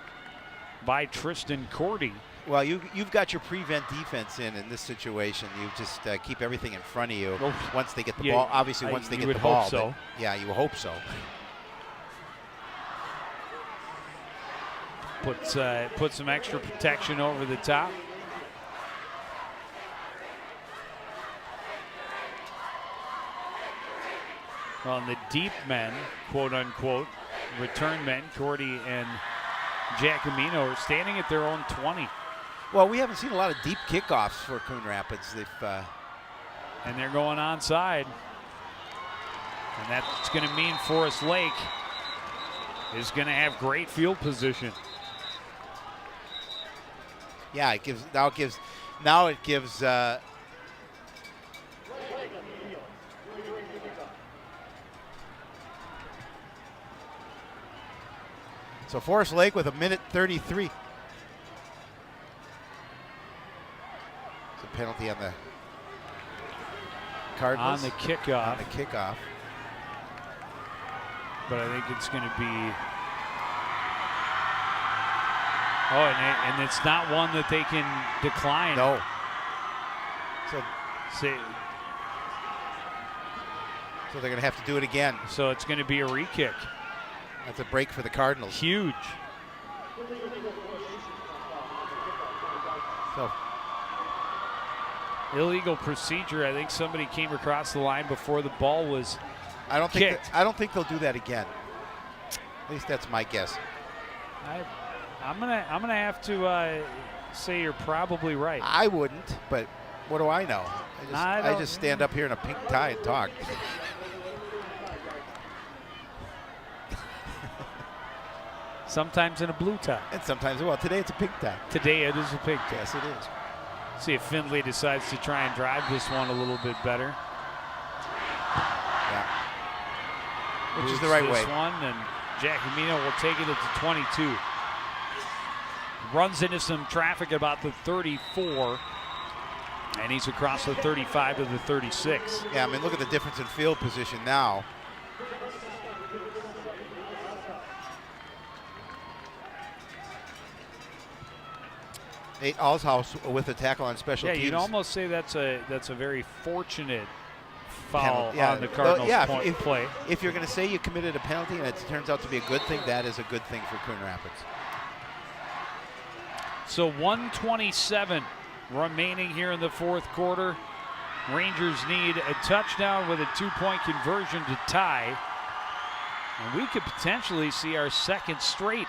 by Tristan Cordy. Well, you've got your prevent defense in this situation. You just keep everything in front of you once they get the ball. Obviously, once they get the ball. Hope so. Yeah, you hope so. Put some extra protection over the top. Well, and the deep men, quote unquote, return men, Cordy and Giacomino, are standing at their own 20. Well, we haven't seen a lot of deep kickoffs for Coon Rapids. And they're going onside. And that's going to mean Forest Lake is going to have great field position. Yeah, it gives so Forest Lake with 1:33. It's a penalty on the Cardinals. On the kickoff. On the kickoff. But I think it's going to be. Oh, and it's not one that they can decline. No. So they're going to have to do it again. So it's going to be a re-kick. That's a break for the Cardinals. Huge. So illegal procedure. I think somebody came across the line before the ball was kicked. I don't think they'll do that again. At least that's my guess. I'm gonna have to say you're probably right. I wouldn't, but what do I know? I just stand up here in a pink tie and talk. Sometimes in a blue tie. And sometimes, well, today it's a pink tie. Today it is a pink tie. Yes, it is. See if Findlay decides to try and drive this one a little bit better. Yeah. Which is the right way. This one, and Giacomino will take it at the 22. Runs into some traffic about the 34, and he's across the 35 to the 36. Yeah, I mean, look at the difference in field position now. Nate Alshouse with a tackle on special teams. Yeah, you'd almost say that's a very fortunate foul on the Cardinals' play. If you're going to say you committed a penalty and it turns out to be a good thing, that is a good thing for Coon Rapids. So 1:27 remaining here in the fourth quarter. Rangers need a touchdown with a 2-point conversion to tie. And we could potentially see our second straight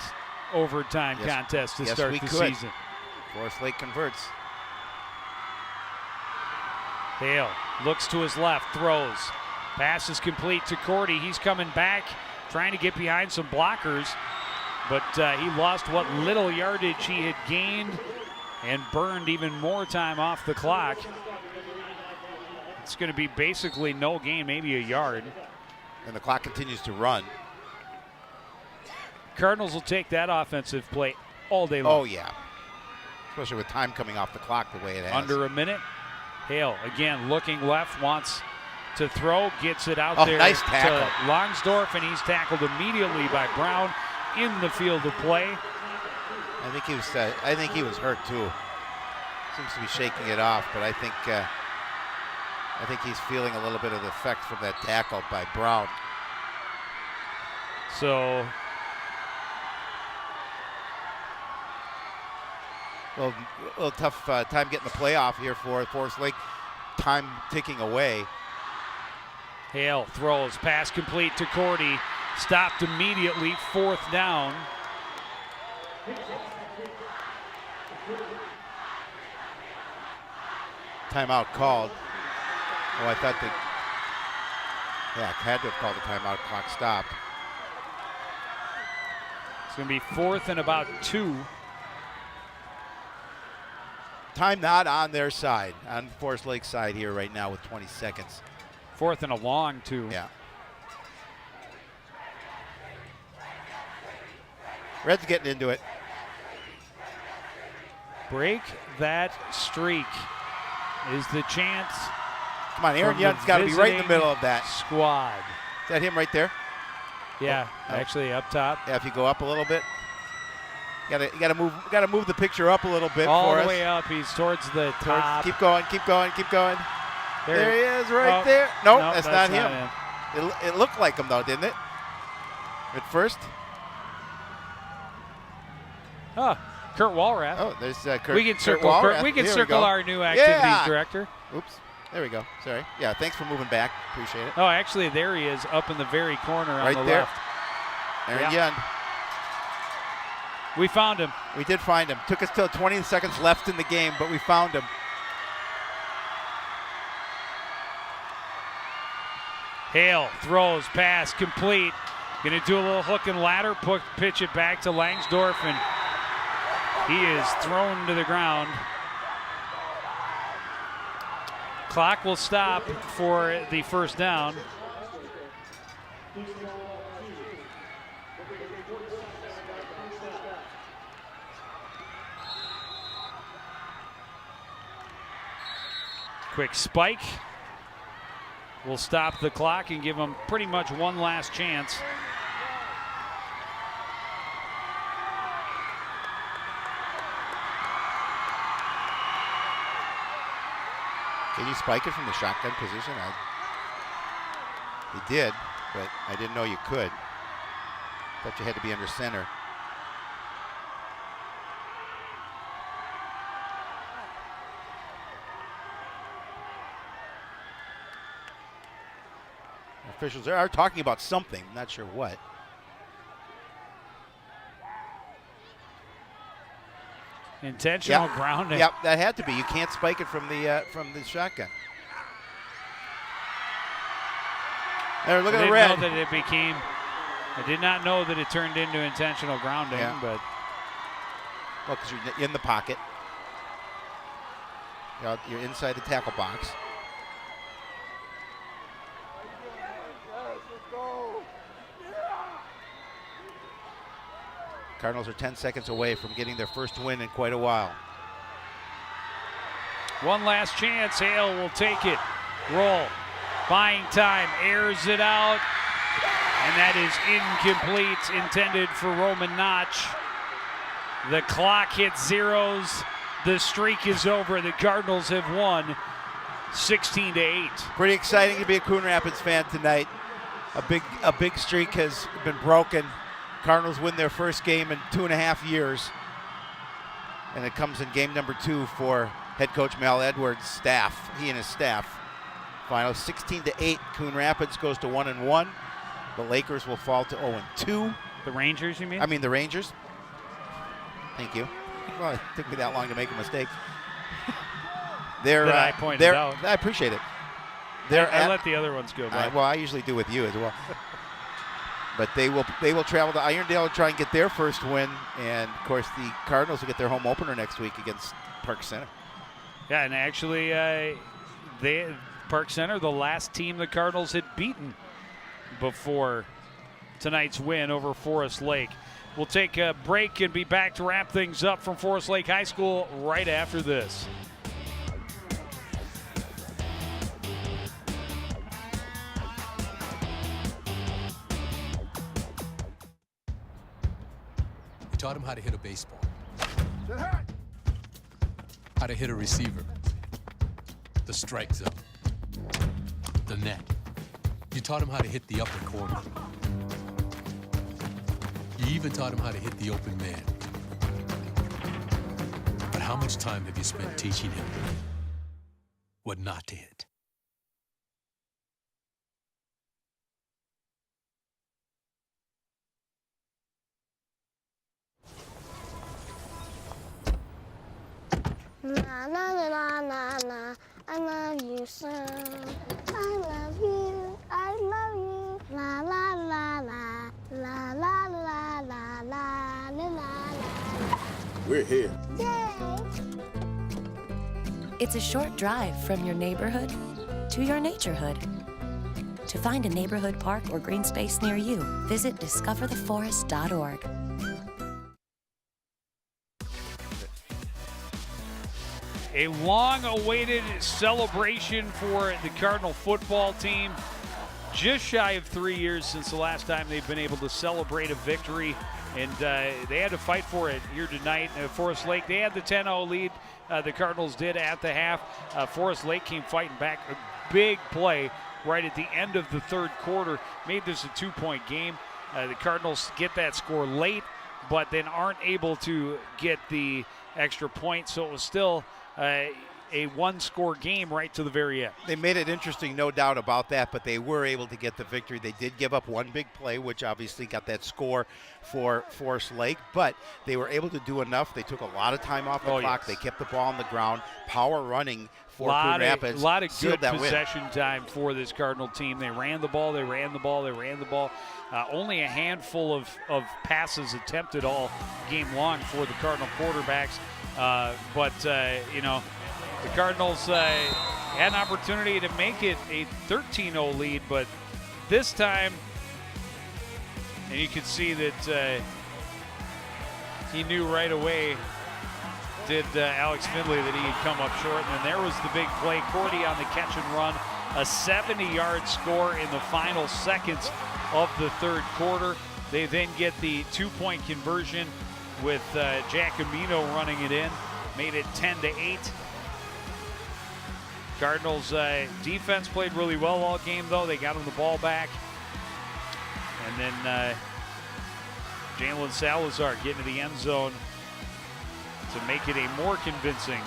overtime contest to start the season. Forest Lake converts. Hale looks to his left, throws. Pass is complete to Cordy. He's coming back, trying to get behind some blockers, but he lost what little yardage he had gained and burned even more time off the clock. It's going to be basically no gain, maybe a yard. And the clock continues to run. Cardinals will take that offensive play all day long. Oh, yeah. Especially with time coming off the clock the way it has. Under a minute. Hale again looking left, wants to throw, gets it out there nice tackle to Longsdorf, and he's tackled immediately by Brown in the field of play. I think he was hurt too. Seems to be shaking it off, but I think he's feeling a little bit of the effect from that tackle by Brown. So a little tough time getting the playoff here for Forest Lake. Time ticking away. Hale throws, pass complete to Cordy. Stopped immediately, fourth down. Timeout called. Oh, I thought that, had to have called the timeout. Clock stopped. It's going to be fourth and about 2. Time not on their side, on Forest Lake's side here right now with 20 seconds. Fourth and a long 2. Yeah. Red's getting into it. Break that streak is the chance. Come on, Aaron Young's got to be right in the middle of that squad. Is that him right there? Yeah, actually up top. Yeah, if you go up a little bit. You gotta move the picture up a little bit all for us. the way up. He's towards the top. Keep going. There he is, right there. Nope, that's not him. It looked like him though, didn't it? At first. Oh, Kurt Walrath. Oh, there's Kurt. We can circle. Walrath. We can circle our new activities director. Oops. There we go. Sorry. Yeah, thanks for moving back. Appreciate it. Oh, actually, there he is up in the very corner on right the there. left. Aaron Young. We found him. We did find him. Took us till 20 seconds left in the game, but we found him. Hale throws, pass, complete. Going to do a little hook and ladder, pitch it back to Langsdorf, and he is thrown to the ground. Clock will stop for the first down. Quick spike. We'll stop the clock and give them pretty much one last chance. Can you spike it from the shotgun position? You did, but I didn't know you could. Thought you had to be under center. Officials are talking about something. I'm not sure what. Intentional grounding. Yep, that had to be. You can't spike it from the shotgun. There, look at the red. I did not know that it turned into intentional grounding, but. Well, because you're in the pocket. You're inside the tackle box. Cardinals are 10 seconds away from getting their first win in quite a while. One last chance. Hale will take it. Roll. Buying time. Airs it out. And that is incomplete. Intended for Roman Notch. The clock hits zeros. The streak is over. The Cardinals have won 16-8. Pretty exciting to be a Coon Rapids fan tonight. A big streak has been broken. Cardinals win their first game in 2.5 years. And it comes in game number 2 for head coach Mal Edwards' staff, he and his staff. Final 16-8. Coon Rapids goes to 1-1. The Lakers will fall to 0-2. The Rangers, you mean? I mean the Rangers. Thank you. Well, it took me that long to make a mistake. I pointed out. I appreciate it. I let the other ones go by. Well, I usually do with you as well. But they will travel to Irondale to try and get their first win, and of course the Cardinals will get their home opener next week against Park Center. Yeah, and actually, Park Center, the last team the Cardinals had beaten before tonight's win over Forest Lake. We'll take a break and be back to wrap things up from Forest Lake High School right after this. Taught him how to hit a baseball, how to hit a receiver, the strike zone, the net. You taught him how to hit the upper corner. You even taught him how to hit the open man. But how much time have you spent teaching him what not to hit? Na na na na na, I love you so. I love you, I love you. La la la la, la la la la la la la. We're here. Yay! It's a short drive from your neighborhood to your naturehood. To find a neighborhood park or green space near you, visit discovertheforest.org. A long-awaited celebration for the Cardinal football team. Just shy of 3 years since the last time they've been able to celebrate a victory, and they had to fight for it here tonight. Forest Lake, they had the 10-0 lead. The Cardinals did at the half. Forest Lake came fighting back. A big play right at the end of the third quarter made this a 2-point game. The Cardinals get that score late, but then aren't able to get the extra point, so it was still a one-score game right to the very end. They made it interesting, no doubt about that, but they were able to get the victory. They did give up one big play, which obviously got that score for Forest Lake, but they were able to do enough. They took a lot of time off the clock. Yes. They kept the ball on the ground, power running for Coon Rapids. A lot of good that possession time for this Cardinal team. They ran the ball. Only a handful of passes attempted all game long for the Cardinal quarterbacks. But the Cardinals had an opportunity to make it a 13-0 lead, but this time, and you could see that he knew right away, did Alex Findlay, that he had come up short. And then there was the big play. Cordy on the catch and run. A 70-yard score in the final seconds of the third quarter. They then get the 2-point conversion with Giacomino running it in. Made it 10-8. Cardinals defense played really well all game, though. They got him the ball back. And then Jalen Salazar getting to the end zone to make it a more convincing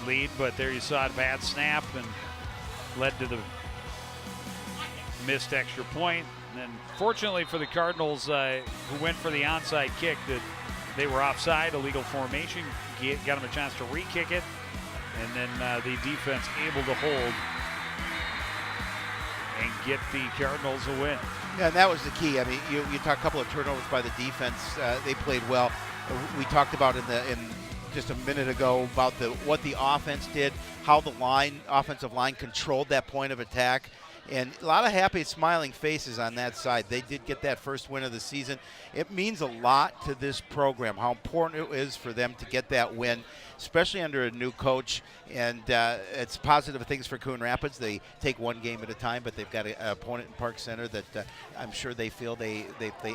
lead. But there you saw a bad snap and led to the missed extra point. And then fortunately for the Cardinals, who went for the onside kick, that they were offside, illegal formation, got them a chance to re-kick it. And then the defense able to hold and get the Cardinals a win. Yeah, and that was the key. I mean, you talk a couple of turnovers by the defense. They played well. We talked about in just a minute ago about what the offense did, how the offensive line controlled that point of attack. And a lot of happy, smiling faces on that side. They did get that first win of the season. It means a lot to this program, how important it is for them to get that win, especially under a new coach. And it's positive things for Coon Rapids. They take one game at a time, but they've got an opponent in Park Center that I'm sure they feel they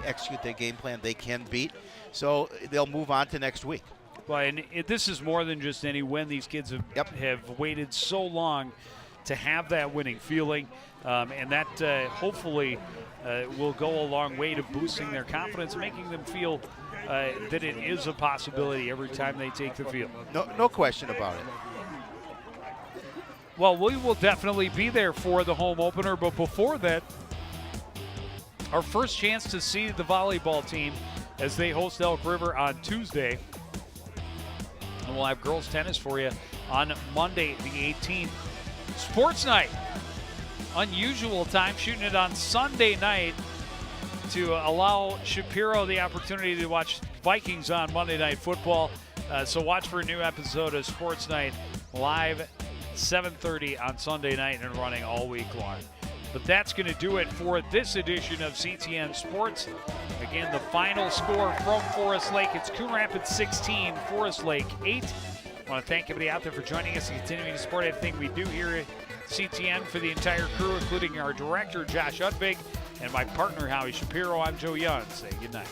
execute their game plan, they can beat. So they'll move on to next week. Well, and this is more than just any win. These kids have waited so long to have that winning feeling, and that hopefully will go a long way to boosting their confidence, making them feel that it is a possibility every time they take the field. No question about it. Well, we will definitely be there for the home opener, but before that, our first chance to see the volleyball team as they host Elk River on Tuesday. And we'll have girls tennis for you on Monday the 18th. Sports night, unusual time, shooting it on Sunday night to allow Shapiro the opportunity to watch Vikings on Monday Night Football. So watch for a new episode of Sports Night live 7:30 on Sunday night and running all week long. But that's going to do it for this edition of CTN Sports. Again, the final score from Forest Lake, it's Coon Rapids 16, Forest Lake 8. I want to thank everybody out there for joining us and continuing to support everything we do here at CTN. For the entire crew, including our director, Josh Udvig, and my partner, Howie Shapiro, I'm Joe Young. Say good night.